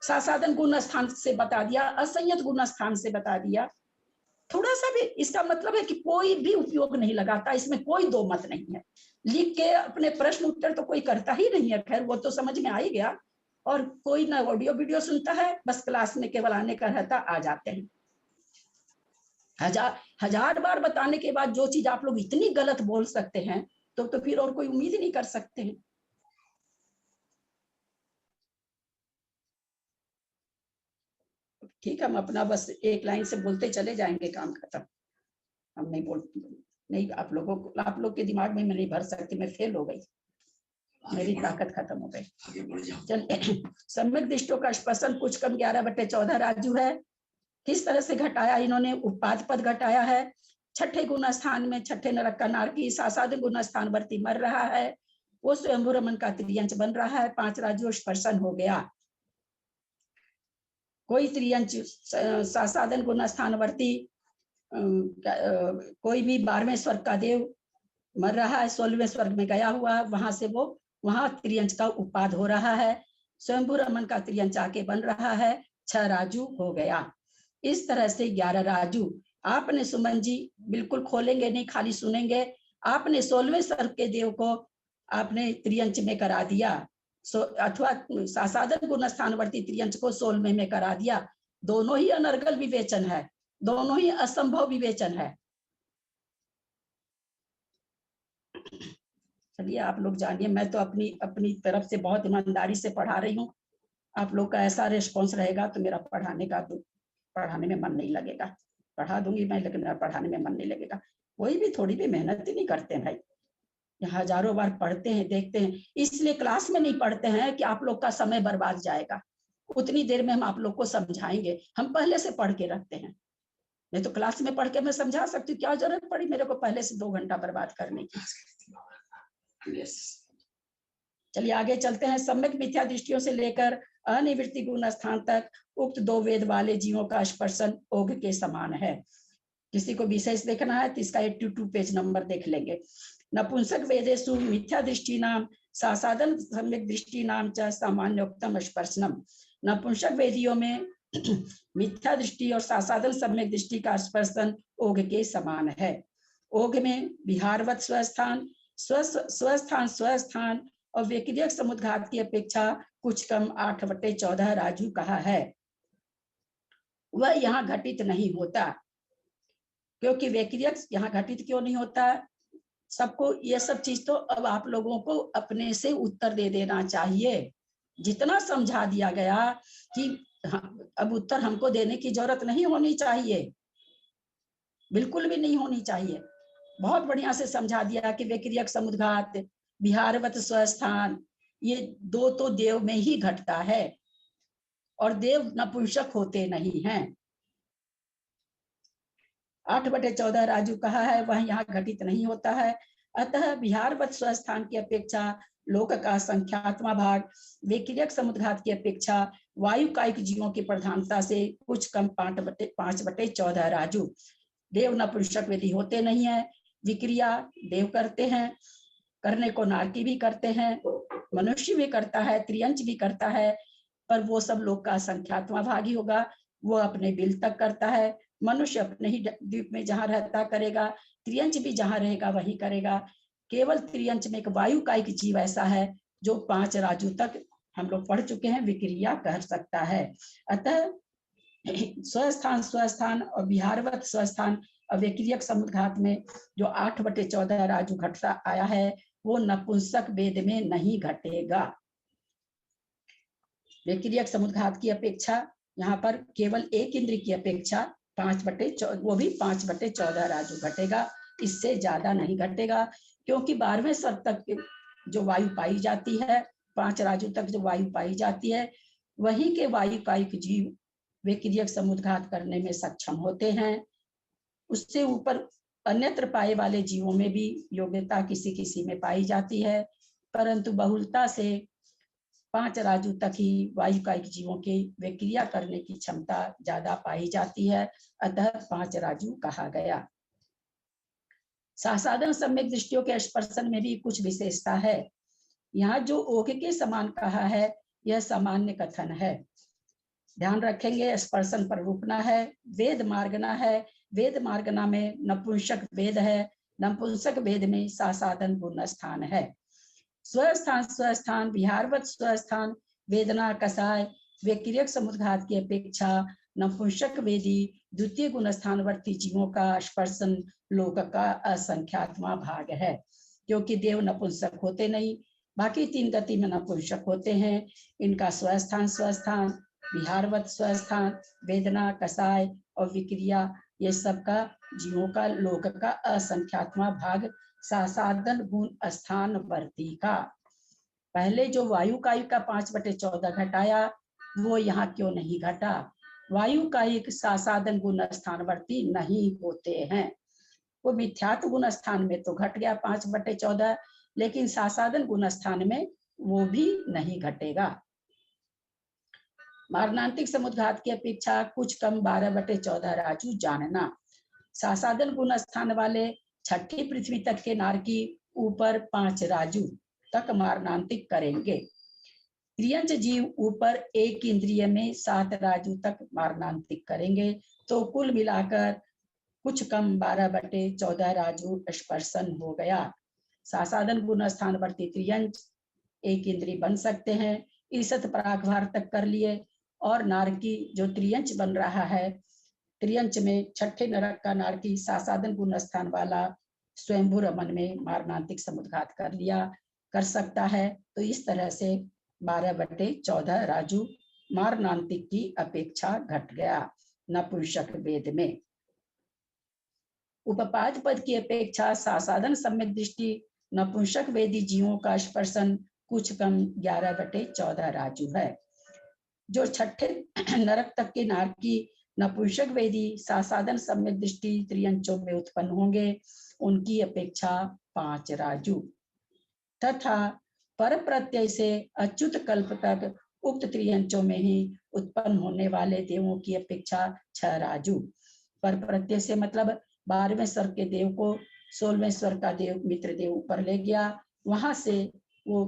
[SPEAKER 1] सासाधन गुण स्थान से बता दिया, असंयत गुण स्थान से बता दिया। थोड़ा सा भी इसका मतलब है कि कोई भी उपयोग नहीं लगाता। इसमें कोई दो मत नहीं है। लिख के अपने प्रश्न उत्तर तो कोई करता ही नहीं है। खैर वो तो समझ में आ ही गया। और कोई ना ऑडियो वीडियो सुनता है, बस क्लास में केवल आने का रहता, आ जाते हैं। हजार बार बताने के बाद जो चीज आप लोग इतनी गलत बोल सकते हैं, तो फिर और कोई उम्मीद नहीं कर सकते हैं। ठीक है, हम अपना बस एक लाइन से बोलते चले जाएंगे, काम खत्म। हम नहीं नहीं, आप लोग के दिमाग में मैं नहीं भर सकती। मैं फेल हो गई, मेरी ताकत खत्म हो गई। चलिए, सम्यक दृष्टियों का स्पर्शन कुछ कम 11/14 राजू है। किस तरह से घटाया इन्होंने? उपाद पद घटाया है। छठे गुण स्थान में छठे नरक का नारकी, सासाधन गुण स्थान वर्ती मर रहा है, वो स्वयंभू रमन का त्रियंच बन रहा है। 5 राजू स्पर्शन हो गया। कोई त्रियंच सासाधन गुण स्थान वर्ती, कोई भी 12वें स्वर्ग का देव मर रहा है, 16वें स्वर्ग में गया हुआ, वहां से वो वहां त्रियंच का उपाद हो रहा है। स्वयंभू रमन का त्रियंच आके बन रहा है। 6 राजू हो गया। इस तरह से 11 राजू। आपने, सुमन जी, बिल्कुल खोलेंगे नहीं, खाली सुनेंगे। आपने 16वें स्वर्ग के देव को आपने त्रियंच में करा दिया, अथवा सासाधन गुण स्थानवर्ती त्रियंच को 16वें में करा दिया। दोनों ही अनर्गल विवेचन है, दोनों ही असंभव विवेचन है। चलिए आप लोग जानिए, मैं तो अपनी तरफ से बहुत ईमानदारी से पढ़ा रही हूँ। आप लोग का ऐसा रिस्पॉन्स रहेगा तो मेरा पढ़ाने में मन नहीं लगेगा। पढ़ा दूंगी मैं, लेकिन मेरा पढ़ाने में मन नहीं लगेगा। कोई भी थोड़ी भी मेहनत ही नहीं करते हैं भाई। हजारों बार पढ़ते हैं, देखते हैं, इसलिए क्लास में नहीं पढ़ते हैं कि आप लोग का समय बर्बाद जाएगा। उतनी देर में हम आप लोग को समझाएंगे, हम पहले से पढ़ के रखते हैं। नहीं तो क्लास में पढ़ के मैं समझा सकती हूँ, क्या जरूरत पड़ी मेरे को पहले से 2 घंटा बर्बाद करने की। चलिए आगे चलते हैं। सम्यक मिथ्या दृष्टियों से लेकर अनिवृत्ति गुण स्थान तक उक्त 2 वेद वाले जीवों का स्पर्शन ओघ के समान है। किसी को विशेष देखना है तो इसका 82 पेज नंबर देख लेंगे। नपुंसक वेदेषु मिथ्या दृष्टि नाम सासाधन सम्यक दृष्टि नाम च सामान्योक्तम स्पर्शनम। नपुंसक वेदियों में मिथ्या दृष्टि और सासाधन सम्यक दृष्टि का स्पर्शन ओघ के समान है। ओघ में विहारवत स्वस्थान स्वस्थान और व्यक्तिगत समुद्घात की अपेक्षा कुछ कम 8/14 राजू कहा है। वह यहाँ घटित नहीं होता, क्योंकि व्यक्तिगत यहाँ घटित क्यों नहीं होता? सबको ये सब चीज तो अब आप लोगों को अपने से उत्तर दे देना चाहिए। जितना समझा दिया गया कि अब उत्तर हमको देने की जरूरत नहीं होनी चाहिए, बिल्कुल भी नहीं होनी चाहिए। बहुत बढ़िया से समझा दिया कि व्यक्तिगत समुद्घात, विहारवत स्वस्थान, ये दो तो देव में ही घटता है और देव नपुंसक होते नहीं हैं। 8/14 राजू कहा है, वह यहाँ घटित नहीं होता है। अतः विहारवत स्वस्थान की अपेक्षा लोक का संख्यात्मा भाग व्यक्तिगत समुद्घात की अपेक्षा वायु कायिक जीवों की प्रधानता से कुछ कम 5/14 राजू। देव नपुंसक वेदी होते नहीं है। विक्रिया देव करते हैं, करने को नारकी भी करते हैं, मनुष्य भी करता है, त्रियंच भी करता है, पर वो सब लोग का संख्यात्मा भाग ही होगा। वो अपने बिल तक करता है। मनुष्य अपने ही द्वीप में जहां रहता करेगा, त्रियंच भी जहां रहेगा वही करेगा। केवल त्रियंच में एक वायु कायिक जीव ऐसा है जो 5 राजू तक हम लोग पढ़ चुके हैं विक्रिया कर सकता है। अतः स्वस्थान और विहारवत स्वस्थान और व्यक्तिगत समुद्घात में जो 8/14 राजू घटता आया है, वो नपुंसक वेद में नहीं घटेगा। व्यक्तिगत समुद्घात की अपेक्षा यहाँ पर केवल एक इंद्र की अपेक्षा 5/14, वो भी 5/14 राजू घटेगा, इससे ज्यादा नहीं घटेगा। क्योंकि 12वें स्वर तक जो वायु पाई जाती है, 5 राजू तक जो वायु पाई जाती है, वही के वायु कायिक जीव व्यक्तिगत समुद्घात करने में सक्षम होते हैं। उससे ऊपर अन्यत्र पाए वाले जीवों में भी योग्यता किसी किसी में पाई जाती है, परंतु बहुलता से 5 राजू तक ही वायु कायिक जीवों के विक्रिया करने की क्षमता ज्यादा पाई जाती है। अतः 5 राजू कहा गया। सासाधन सम्यक दृष्टियों के स्पर्शन में भी कुछ विशेषता है। यहाँ जो ओघ के समान कहा है, यह सामान्य कथन है। ध्यान रखेंगे, स्पर्शन पर रुकना है। वेद मार्गना है, वेद मार्गना में नपुंसक वेद है, नपुंसक वेद में सासाधन गुण स्थान है। स्वस्थान विहारवत स्वस्थान वेदना कसाय व्यक्तिगत समुद्घात की अपेक्षा नपुंसक वेदी द्वितीय गुण स्थानवर्ती जीवों का स्पर्शन लोक का असंख्यात्मा भाग है। क्योंकि देव नपुंसक होते नहीं, बाकी 3 गति में नपुंसक होते हैं। इनका स्वस्थान विहारवत स्वस्थान, वेदना कसाय और विक्रिया, ये सब का जीवों का लोक का असंख्यात्मा भाग सासाधन गुण स्थान वर्ती का। पहले जो वायु कायिक का 5/14 घटाया, वो यहाँ क्यों नहीं घटा? वायु कायिक सासाधन गुण स्थानवर्ती नहीं होते हैं। वो मिथ्यात्व गुण स्थान में तो घट गया 5/14, लेकिन सासाधन गुण स्थान में वो भी नहीं घटेगा। मारणांतिक समुद्घात की अपेक्षा कुछ कम 12/14 राजू जानना। सासाधन गुण स्थान वाले 6ठी पृथ्वी तक के नारकी ऊपर 5 राजू तक मारणांतिक करेंगे। त्रियंच जीव ऊपर 1 इंद्रिय में 7 राजू तक मारणांतिक करेंगे। तो कुल मिलाकर कुछ कम 12/14 राजू स्पर्शन हो गया। सासाधन गुण स्थान वर्ती त्रियंच 1 इंद्रिय बन सकते हैं। ईसत परागभार तक कर लिए, और नारकी जो त्रियंच बन रहा है, त्रियंच में 6ठे नरक का नारकी सासाधन गुण स्थान वाला स्वयंभू रमन में मारणांतिक समुद्घात कर सकता है। तो इस तरह से 12/14 राजू मारणांतिक की अपेक्षा घट गया नपुंसक वेद में। उपपाद पद की अपेक्षा सासाधन सम्यक दृष्टि नपुंसक वेदी जीवों का स्पर्शन कुछ कम 11/14 राजू है। जो 6ठे नरक तक के नारकी नपुंसक वेदी सासाधन सम्यक दृष्टि त्रियंचों में उत्पन्न होंगे, उनकी अपेक्षा 5 राजू। तथा पर प्रत्यय से अच्युत कल्प तक उक्त त्रियंचों में ही उत्पन्न होने वाले देवों की अपेक्षा 6 राजू। पर प्रत्यय से मतलब 12वें स्वर के देव को 16वें स्वर का देव मित्र देव ऊपर ले गया, वहां से वो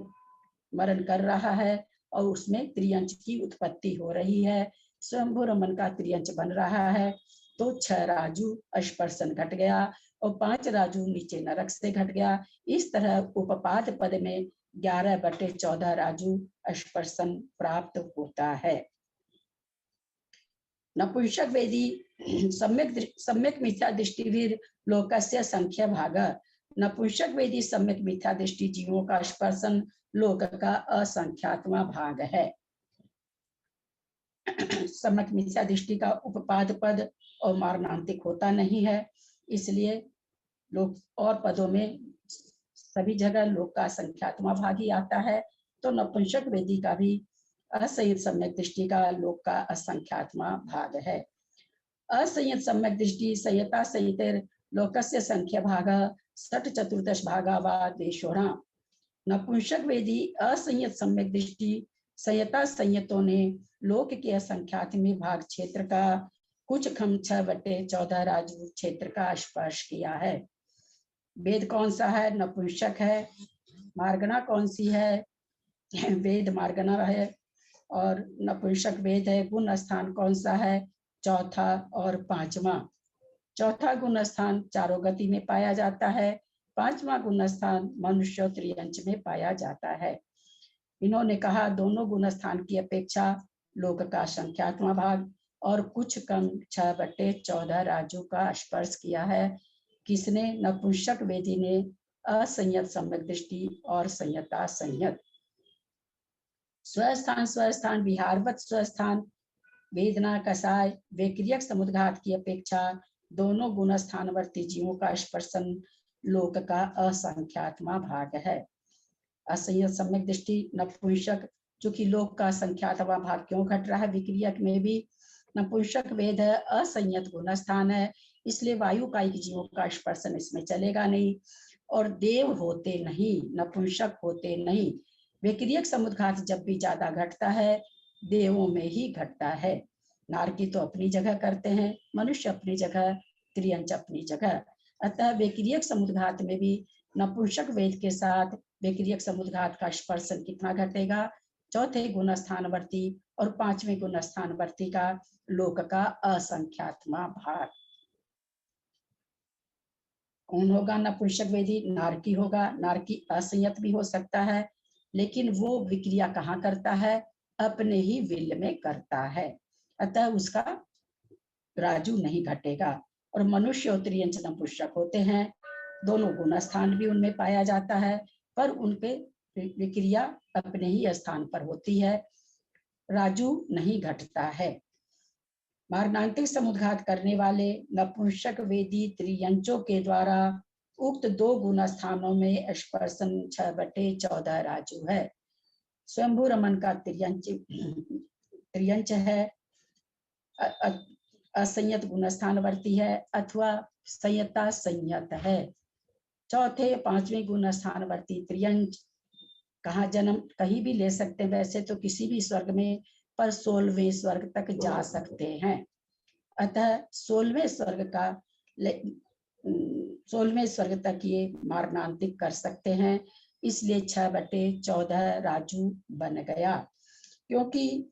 [SPEAKER 1] मरण कर रहा है और उसमें त्रियंच की उत्पत्ति हो रही है। स्वयंभू रमन का त्रियंच बन रहा है, तो 6 राजू स्पर्शन घट गया और 5 राजू नीचे नरक से घट गया। इस तरह उपपाद पद में 11/14 राजू स्पर्शन प्राप्त होता है। नपुंसक वेदी सम्यक मिथ्या दृष्टिवीर लोकस्य संख्या भाग। नपुंसक वेदी सम्यक मिथ्या दृष्टि जीवों का स्पर्शन लोक का असंख्यात्मा भाग है। सम्यक मिथ्या दृष्टि का उपपाद पद और मारणांतिक होता नहीं है, इसलिए लोक और पदों में सभी जगह लोक का संख्यात्मा भाग ही आता है। तो नपुंसक वेदी का भी असंयत सम्यक दृष्टि का लोक का असंख्यात्मा भाग है। असंयत सम्यक दृष्टि संयता संयतेर लोकस्य संख्या भाग 64 भागा वा देशोरा। नपुंसक वेदी असंयत सम्यक दृष्टि संयता संयतों ने लोक के असंख्यात्मी भाग क्षेत्र का कुछ खम 6/14 राजू क्षेत्र का स्पर्श किया है। वेद कौन सा है? नपुंसक है। मार्गना कौन सी है? वेद मार्गना है और नपुंसक वेद है। गुण स्थान कौन सा है? चौथा और पांचवा। चौथा गुण स्थान चारों गति में पाया जाता है, पांचवा गुण स्थान मनुष्य त्रियंच में पाया जाता है। इन्होंने कहा दोनों गुण स्थान की अपेक्षा लोक का संख्यात्मा भाग और कुछ कम 6/14 राजू का स्पर्श किया है। किसने? नपुंसक वेदी ने असंयत सम्यक दृष्टि और संयता संयत। स्वस्थान विहारवत स्वस्थान वेदना कसाय वेक्रियक समुद्घात की अपेक्षा दोनों गुण स्थानवर्ती जीवों का स्पर्शन लोक का असंख्यात्मा भाग है। असंयत सम्यक दृष्टि नपुंसक, चूंकि लोक का संख्यात्मा भाग क्यों घट रहा है? विक्रियक में भी नपुंसक वेद है, असंयत गुण स्थान है, इसलिए वायु कायिक जीवों का स्पर्शन इसमें चलेगा नहीं और देव होते नहीं, नपुंसक होते नहीं। विक्रियक समुद्घात जब भी ज्यादा घटता है देवों में ही घटता है। नारकी तो अपनी जगह करते हैं, मनुष्य अपनी जगह, त्रियंच अपनी जगह। अतः विक्रियक समुद्घात में भी नपुंसक वेद के साथ विक्रियक समुद्घात का स्पर्शन कितना घटेगा? चौथे गुण स्थानवर्ती और पांचवें गुण स्थानवर्ती का लोक का असंख्यात्मा भाग। कौन होगा नपुंसक वेदी? नारकी होगा। नारकी असंयत भी हो सकता है, लेकिन वो विक्रिया कहाँ करता है? अपने ही विल में करता है, अतः उसका राजू नहीं घटेगा। और मनुष्य और त्रियंच नपुंसक होते हैं, दोनों गुण स्थान भी उनमें पाया जाता है, पर उनके विक्रिया अपने ही स्थान पर होती है, राजू नहीं घटता है। मारणांतिक समुद्घात करने वाले नपुंसक वेदी त्रियंचों के द्वारा उक्त दो गुण स्थानों में स्पर्शन 6/14 राजू है। स्वयंभू रमन का त्रियंच है, असंयत गुण स्थानवर्ती है अथवा संयता संयत है। चौथे पांचवें गुण स्थानवर्ती त्रियंच कहाँ जन्म कहीं भी ले सकते हैं, वैसे तो किसी भी स्वर्ग में, पर 16वें स्वर्ग तक जा सकते हैं। अतः 16वें स्वर्ग तक ये मारणांतिक कर सकते हैं, इसलिए 6/14 राजू बन गया। क्योंकि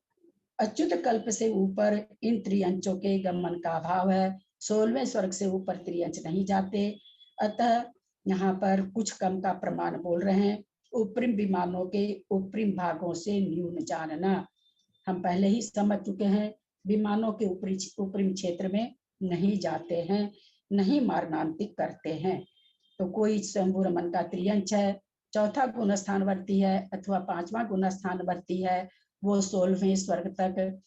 [SPEAKER 1] अच्युत कल्प से ऊपर इन त्रियंचों के गमन का अभाव है, 16वें स्वर्ग से ऊपर त्रियंच नहीं जाते, अतः यहाँ पर कुछ कम का प्रमाण बोल रहे हैं। उपरिम विमानों के उपरिम भागों से न्यून जानना, हम पहले ही समझ चुके हैं, विमानों के उपरिम क्षेत्र में नहीं जाते हैं, नहीं मारणांतिक करते हैं। तो कोई स्वयंभू रमन का त्रियंच है, चौथा गुण स्थानवर्ती है अथवा पांचवा गुण स्थानवर्ती है, वो 16वें स्वर्ग तक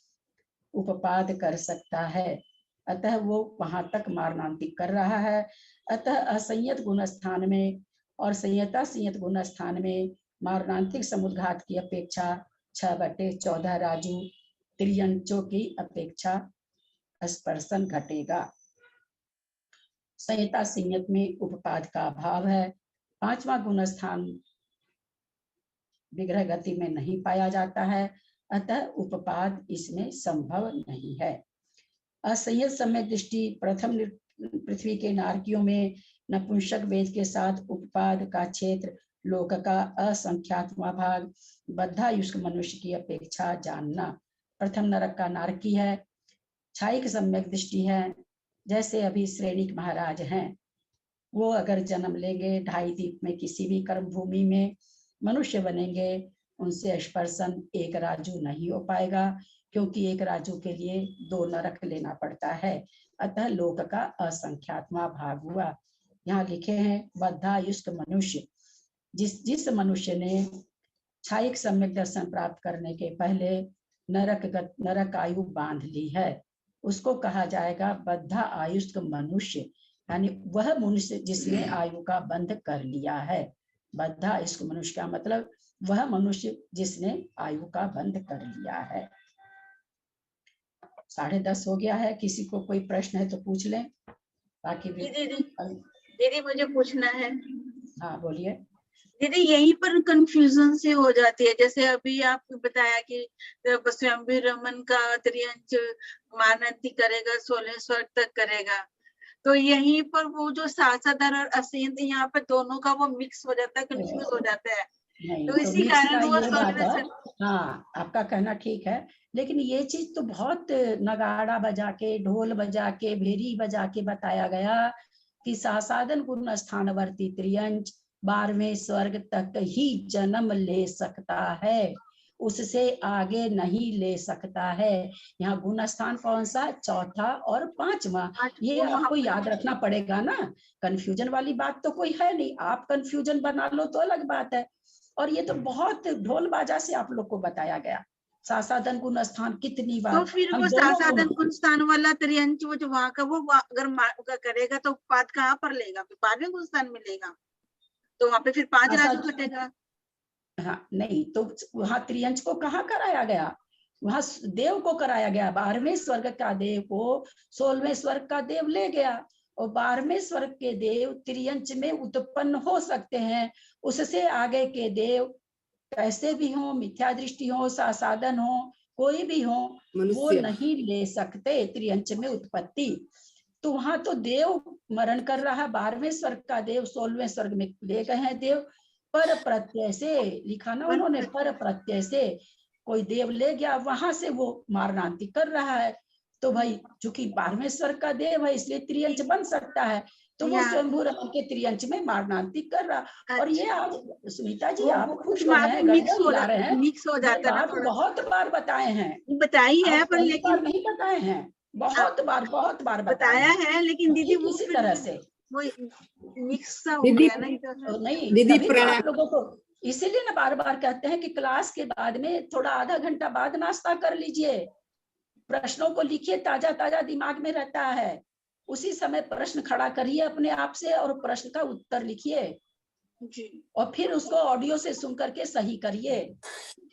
[SPEAKER 1] उपपाद कर सकता है, अतः वो वहां तक मारणांतिक कर रहा है। अतः असंयत गुण स्थान में और संयता संयत गुण स्थान में मारणांतिक समुद्घात की अपेक्षा 6/14 राजू त्रियंचों की अपेक्षा स्पर्शन घटेगा। संयता संयत में उपपाद का अभाव है, पांचवा गुण स्थान विग्रह गति में नहीं पाया जाता है, अतः उपपाद इसमें संभव नहीं है। असंयत सम्यक दृष्टि प्रथम पृथ्वी के नारकियों में नपुंसक वेद के साथ उपपाद का क्षेत्र लोक का असंख्यात्मा भाग, बद्धायुष्क मनुष्य की अपेक्षा जानना। प्रथम नरक का नारकी है, क्षायिक सम्यक दृष्टि है। जैसे अभी श्रेणिक महाराज हैं, वो अगर जन्म लेंगे 2.5 दीप में किसी भी कर्म भूमि में मनुष्य बनेंगे, उनसे स्पर्शन एक राजू नहीं हो पाएगा, क्योंकि एक राजू के लिए 2 नरक लेना पड़ता है। अतः लोक का असंख्यात्मा भाग हुआ। यहाँ लिखे हैं बद्धायुष्क मनुष्य, जिस मनुष्य ने क्षायिक सम्यक दर्शन प्राप्त करने के पहले नरक आयु बांध ली है, उसको कहा जाएगा बद्धा आयुष्क मनुष्य, यानी वह मनुष्य जिसने आयु का बंध कर लिया है। बद्धा आयुष्क मनुष्य का मतलब वह मनुष्य जिसने आयु का बंध कर लिया है। 10:30 हो गया है, किसी को कोई प्रश्न है तो पूछ लें, बाकी
[SPEAKER 14] दीदी मुझे पूछना है।
[SPEAKER 1] हाँ बोलिए।
[SPEAKER 14] दीदी यहीं पर कंफ्यूजन से हो जाती है, जैसे अभी आपने बताया कि स्वयंभू रमन का त्रियंच मानंती करेगा 16 स्वर्ग तक करेगा, तो यहीं पर वो जो सासाधर और असींत यहाँ पर दोनों का वो मिक्स हो जाता है, कंफ्यूज हो जाता है।
[SPEAKER 1] नहीं,
[SPEAKER 14] तो इसी कारण वो
[SPEAKER 1] हाँ आपका कहना ठीक है, लेकिन ये चीज तो बहुत नगाड़ा बजा के, ढोल बजा के, भेरी बजा के बताया गया कि सासाधन गुण स्थानवर्ती त्रियंच 12वें स्वर्ग तक ही जन्म ले सकता है, उससे आगे नहीं ले सकता है। यहाँ गुण स्थान कौन सा, चौथा और 5वां, ये आपको याद रखना पड़ेगा ना। कंफ्यूजन वाली बात तो कोई है नहीं, आप कंफ्यूजन बना लो तो अलग बात है। और ये तो बहुत ढोल बाजा से आप लोग को बताया गया। सासाधन गुण स्थान कितनी बार,
[SPEAKER 14] तो फिर वो सासाधन गुण स्थान वाला त्रियंच वो जो वहाँ का वो अगर करेगा तो पाद कहाँ पर लेगा, 12वें गुण स्थान में लेगा, तो वहाँ पे फिर 5 राजू घटेगा।
[SPEAKER 1] हाँ नहीं, तो वहाँ त्रियंच को कहाँ कराया गया, वहाँ देव को कराया गया। 12वें स्वर्ग का देव को 16वें स्वर्ग का देव ले गया, और 12वें स्वर्ग के देव त्रियंच में उत्पन्न हो सकते हैं। उससे आगे के देव कैसे भी हो, मिथ्या दृष्टि हो, सासाधन हो, कोई भी हो, वो नहीं ले सकते त्रियंच में उत्पत्ति। तो वहां तो देव मरण कर रहा, 12वें स्वर्ग का देव 16वें स्वर्ग में ले गए हैं देव, पर प्रत्यय से लिखा ना उन्होंने, पर प्रत्यय से कोई देव ले गया, वहां से वो मारणांति कर रहा है। तो भाई चूंकि 12वें स्वर्ग का देव है इसलिए त्रियंच बन सकता है, तो वो स्वयंभू रमन के त्रियंच में मारणांति कर रहा। और ये आप सुनीता जी आप खुश हो रहे हैं, मिक्स हो जाता है, बहुत बार बताए हैं,
[SPEAKER 14] बताई है, पर लेकिन
[SPEAKER 1] नहीं बताए हैं, बहुत बार
[SPEAKER 14] बताया है, लेकिन दीदी
[SPEAKER 1] इसी तरह से
[SPEAKER 14] वो मिक्स हो गया ना।
[SPEAKER 1] नहीं दीदी आप लोगों को इसीलिए ना बार बार कहते हैं कि क्लास के बाद में थोड़ा आधा घंटा बाद नाश्ता कर लीजिए, प्रश्नों को लिखिए, ताजा ताजा दिमाग में रहता है, उसी समय प्रश्न खड़ा करिए अपने आप से और प्रश्न का उत्तर लिखिए, और फिर उसको ऑडियो से सुन करके सही करिए।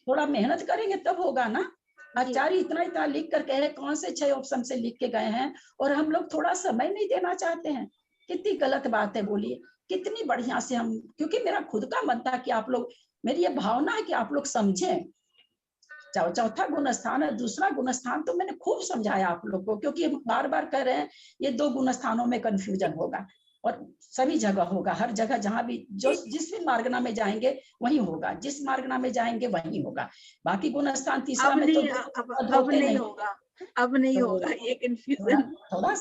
[SPEAKER 1] थोड़ा मेहनत करेंगे तब होगा ना। आचार्य इतना लिख कर कह रहे, कौन से 6 ऑप्शन से लिख के गए हैं, और हम लोग थोड़ा समय नहीं देना चाहते हैं। कितनी गलत बात है, बोलिए। कितनी बढ़िया से हम, क्योंकि मेरा खुद का मन था कि आप लोग, मेरी ये भावना है कि आप लोग समझें। चौथा गुण स्थान है, दूसरा गुण स्थान तो मैंने खूब समझाया आप लोग को, क्योंकि बार बार कह रहे हैं ये 2 गुण स्थानों में कंफ्यूजन होगा, और सभी जगह होगा, हर जगह जहां भी जिस भी मार्गना में जाएंगे वही होगा, जिस मार्गना में जाएंगे वही होगा। बाकी गुण स्थान तीसरा में तो
[SPEAKER 14] अब नहीं होगा, अब नहीं होगा ये कंफ्यूजन।
[SPEAKER 1] थोड़ा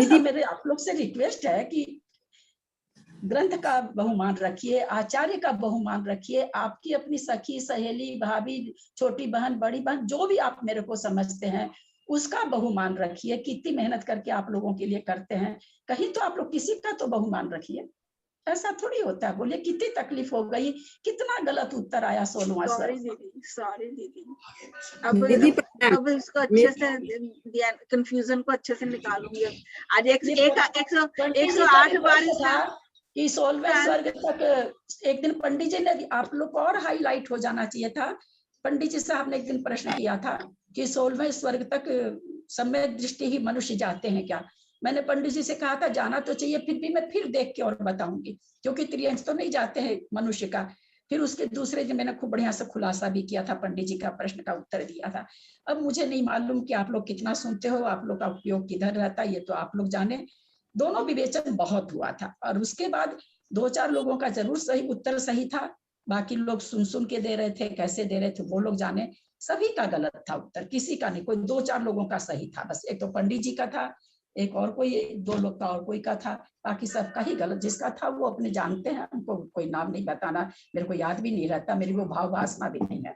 [SPEAKER 1] सा मेरे आप लोग से रिक्वेस्ट है कि ग्रंथ का बहुमान रखिए, आचार्य का बहुमान रखिए, आपकी अपनी सखी, सहेली, भाभी, छोटी बहन, बड़ी बहन, जो भी आप मेरे को समझते हैं उसका बहुमान रखिए। कितनी मेहनत करके आप लोगों के लिए करते हैं, कहीं तो आप लोग किसी का तो बहुमान रखिए। ऐसा थोड़ी होता है, बोलिए कितनी तकलीफ हो गई, कितना गलत उत्तर आया 16वां स्वर्ग।
[SPEAKER 14] सॉरी दीदी, अब इसको अच्छे से कंफ्यूजन को अच्छे से निकालूंगी। आज 108 बार
[SPEAKER 1] कि 16वें स्वर्ग तक एक दिन पंडित जी ने, आप लोग को और हाईलाइट हो जाना चाहिए था, पंडित जी साहब ने एक दिन प्रश्न किया था कि 16वें स्वर्ग तक सम्यक दृष्टि ही मनुष्य जाते हैं क्या। मैंने पंडित जी से कहा था जाना तो चाहिए, फिर भी मैं फिर देख के और बताऊंगी, क्योंकि त्रियंच तो नहीं जाते हैं मनुष्य का। फिर उसके दूसरे दिन मैंने खूब बढ़िया से खुलासा भी किया था, पंडित जी का प्रश्न का उत्तर दिया था। अब मुझे नहीं मालूम कि आप लोग कितना सुनते हो, आप लोग का उपयोग किधर रहता है, ये तो आप लोग जाने। दोनों विवेचन बहुत हुआ था, और उसके बाद 2-4 लोगों का जरूर सही उत्तर सही था, बाकी लोग सुन के दे रहे थे, कैसे दे रहे थे वो लोग जाने। सभी का गलत था उत्तर, किसी का नहीं, कोई 2-4 लोगों का सही था बस। एक तो पंडित जी का था, एक और कोई 2 लोग का और कोई का था, बाकी सबका ही गलत। जिसका था वो अपने जानते हैं, उनको कोई नाम नहीं बताना, मेरे को याद भी नहीं रहता, मेरी वो भाव वासना भी नहीं है।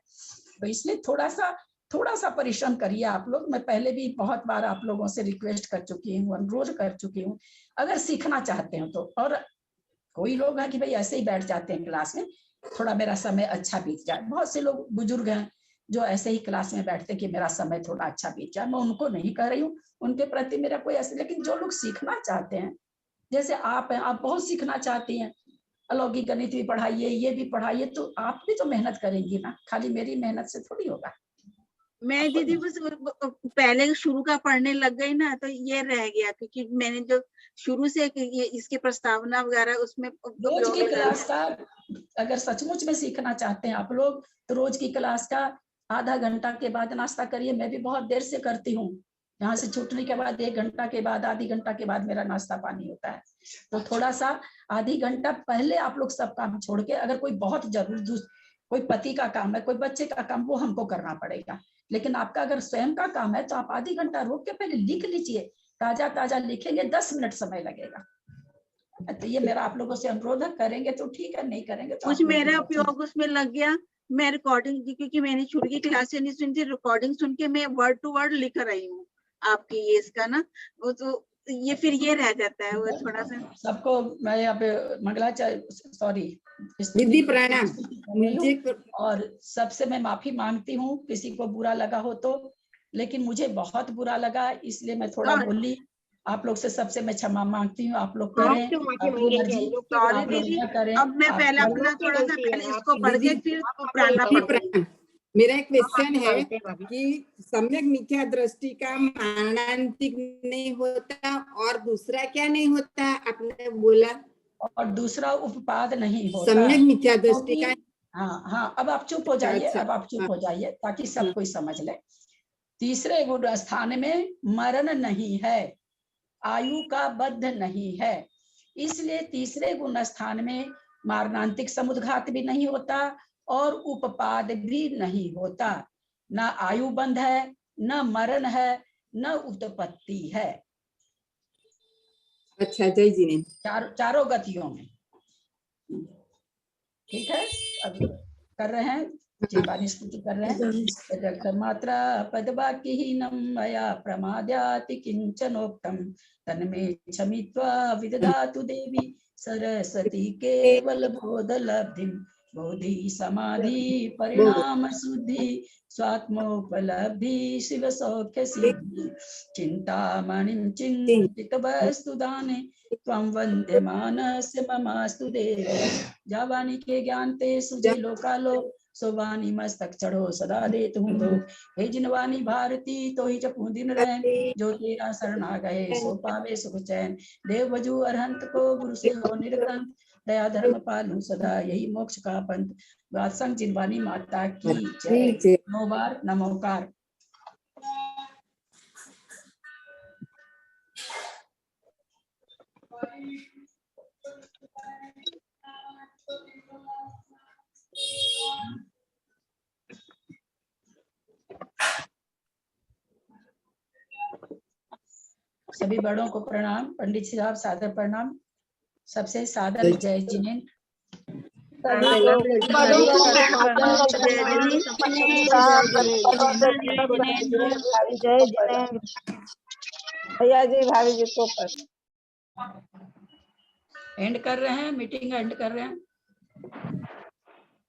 [SPEAKER 1] तो इसलिए थोड़ा सा परिश्रम करिए आप लोग। मैं पहले भी बहुत बार आप लोगों से रिक्वेस्ट कर चुकी हूँ, अनुरोध कर चुकी हूँ, अगर सीखना चाहते हो तो। और कोई लोग हैं कि भाई ऐसे ही बैठ जाते हैं क्लास में, थोड़ा मेरा समय अच्छा बीत जाए। बहुत से लोग बुजुर्ग हैं जो ऐसे ही क्लास में बैठते कि मेरा समय थोड़ा अच्छा बीत जाए। मैं उनको नहीं कह रही हूँ, उनके प्रति मेरा कोई ऐसे, लेकिन जो लोग सीखना चाहते हैं, जैसे आप हैं, आप बहुत सीखना चाहती हैं, अलौकिक गणित भी पढ़ाइए, ये भी पढ़ाइए, तो आप भी तो मेहनत करेंगी ना, खाली मेरी मेहनत से थोड़ी होगा।
[SPEAKER 14] मैं दीदी बस पहले शुरू का पढ़ने लग गई ना, तो ये रह गया, क्योंकि मैंने जो शुरू से ये इसके प्रस्तावना वगैरह उसमें
[SPEAKER 1] रोज की क्लास का, अगर सचमुच में सीखना चाहते हैं आप लोग, तो रोज की क्लास का आधा घंटा के बाद नाश्ता करिए। मैं भी बहुत देर से करती हूँ, यहाँ से छूटने के बाद 1 घंटा के बाद, आधी घंटा के बाद मेरा नाश्ता पानी होता है। तो थोड़ा सा आधी घंटा पहले आप लोग सब काम छोड़ के, अगर कोई बहुत जरूरी, कोई पति का काम है, कोई बच्चे का काम, वो हमको करना पड़ेगा, लेकिन आपका अगर स्वयं का काम है तो आप आधी घंटा रोक के पहले लिख लीजिए। ताजा लिखेंगे, 10 मिनट समय लगेगा। तो ये मेरा आप लोगों से अनुरोध है, करेंगे तो ठीक है, नहीं करेंगे तो
[SPEAKER 14] कुछ मेरा उपयोग उसमें लग गया। मैं रिकॉर्डिंग, क्योंकि मैंने शुरू की क्लासें नहीं सुनी थी, रिकॉर्डिंग सुन के मैं वर्ड टू वर्ड लिख रही हूँ आपकी ये इसका ना, वो तो ये फिर ये रह जाता है, वो थोड़ा सा।
[SPEAKER 1] सबको मैं यहाँ पे मंगलाचरण, सॉरी
[SPEAKER 12] दीदी प्रणाम,
[SPEAKER 1] और सबसे मैं माफी मांगती हूँ किसी को बुरा लगा हो तो, लेकिन मुझे बहुत बुरा लगा, इसलिए मैं थोड़ा बोली। आप लोग से सबसे मैं क्षमा मांगती हूँ, आप लोग करें अपनी मर्जी, आप लोग क्या करें।
[SPEAKER 14] अब मैं पहले अपना थोड़ा सा पहले इसको पढ़ के फिर
[SPEAKER 12] प्रणाम। मेरा एक क्वेश्चन है कि सम्यक मिथ्या दृष्टि का मारणांतिक नहीं होता, और दूसरा क्या नहीं होता आपने बोला?
[SPEAKER 1] और दूसरा उपपाद नहीं होता,
[SPEAKER 12] सम्यक मिथ्या दृष्टि का।
[SPEAKER 1] हाँ, अब आप चुप हो जाइए, अब आप चुप हो जाइए ताकि सब कोई समझ ले। तीसरे गुण स्थान में मरण नहीं है, आयु का बद्ध नहीं है, इसलिए तीसरे गुण स्थान में मारणांतिक समुद्घात भी नहीं होता और उपपाद भी नहीं होता। न आयु बंध है, न मरण है, न उत्पत्ति है।
[SPEAKER 12] अच्छा, जय जी ने
[SPEAKER 1] चारों गतियों में। ठीक है, अब कर रहे हैं, जीवानी स्तुति कर रहे हैं। मात्रा पदवाक्यहीनं मया प्रमाद्याति किंचनोक्तम तन्मे क्षमित्वा विदधातु देवी सरस्वती केवल बोध लब्धिं बोधि समाधि परिणाम शुद्धि स्वात्मोपलब्धि शिव सौख्य सिद्धि चिंतामणिं चिंतित वस्तु दाने त्वं वन्द्यमानस्य ममास्तु देवी। जावानी के ज्ञान ते सुजे लोकालो सोवानी मस्तक चढ़ो सदा देत हूँ दो। हे जिनवानी भारती तो ही जपू दिन रैन, जो तेरा शरण आ गए सो पावे सुख चैन। देव भजू अरहंत को गुरु से हो निर्ग्रंथ, दया धर्म पालू सदा यही मोक्ष का पंथ। वात्संग जिनवानी माता की जय। 9 बार नमोकार। सभी बड़ों को प्रणाम, पंडित जी साहब सादर प्रणाम, सबसे सादर जय जिनेन्द्र।
[SPEAKER 3] भैया जी भाभी जी को
[SPEAKER 1] एंड कर रहे हैं, मीटिंग एंड कर रहे हैं।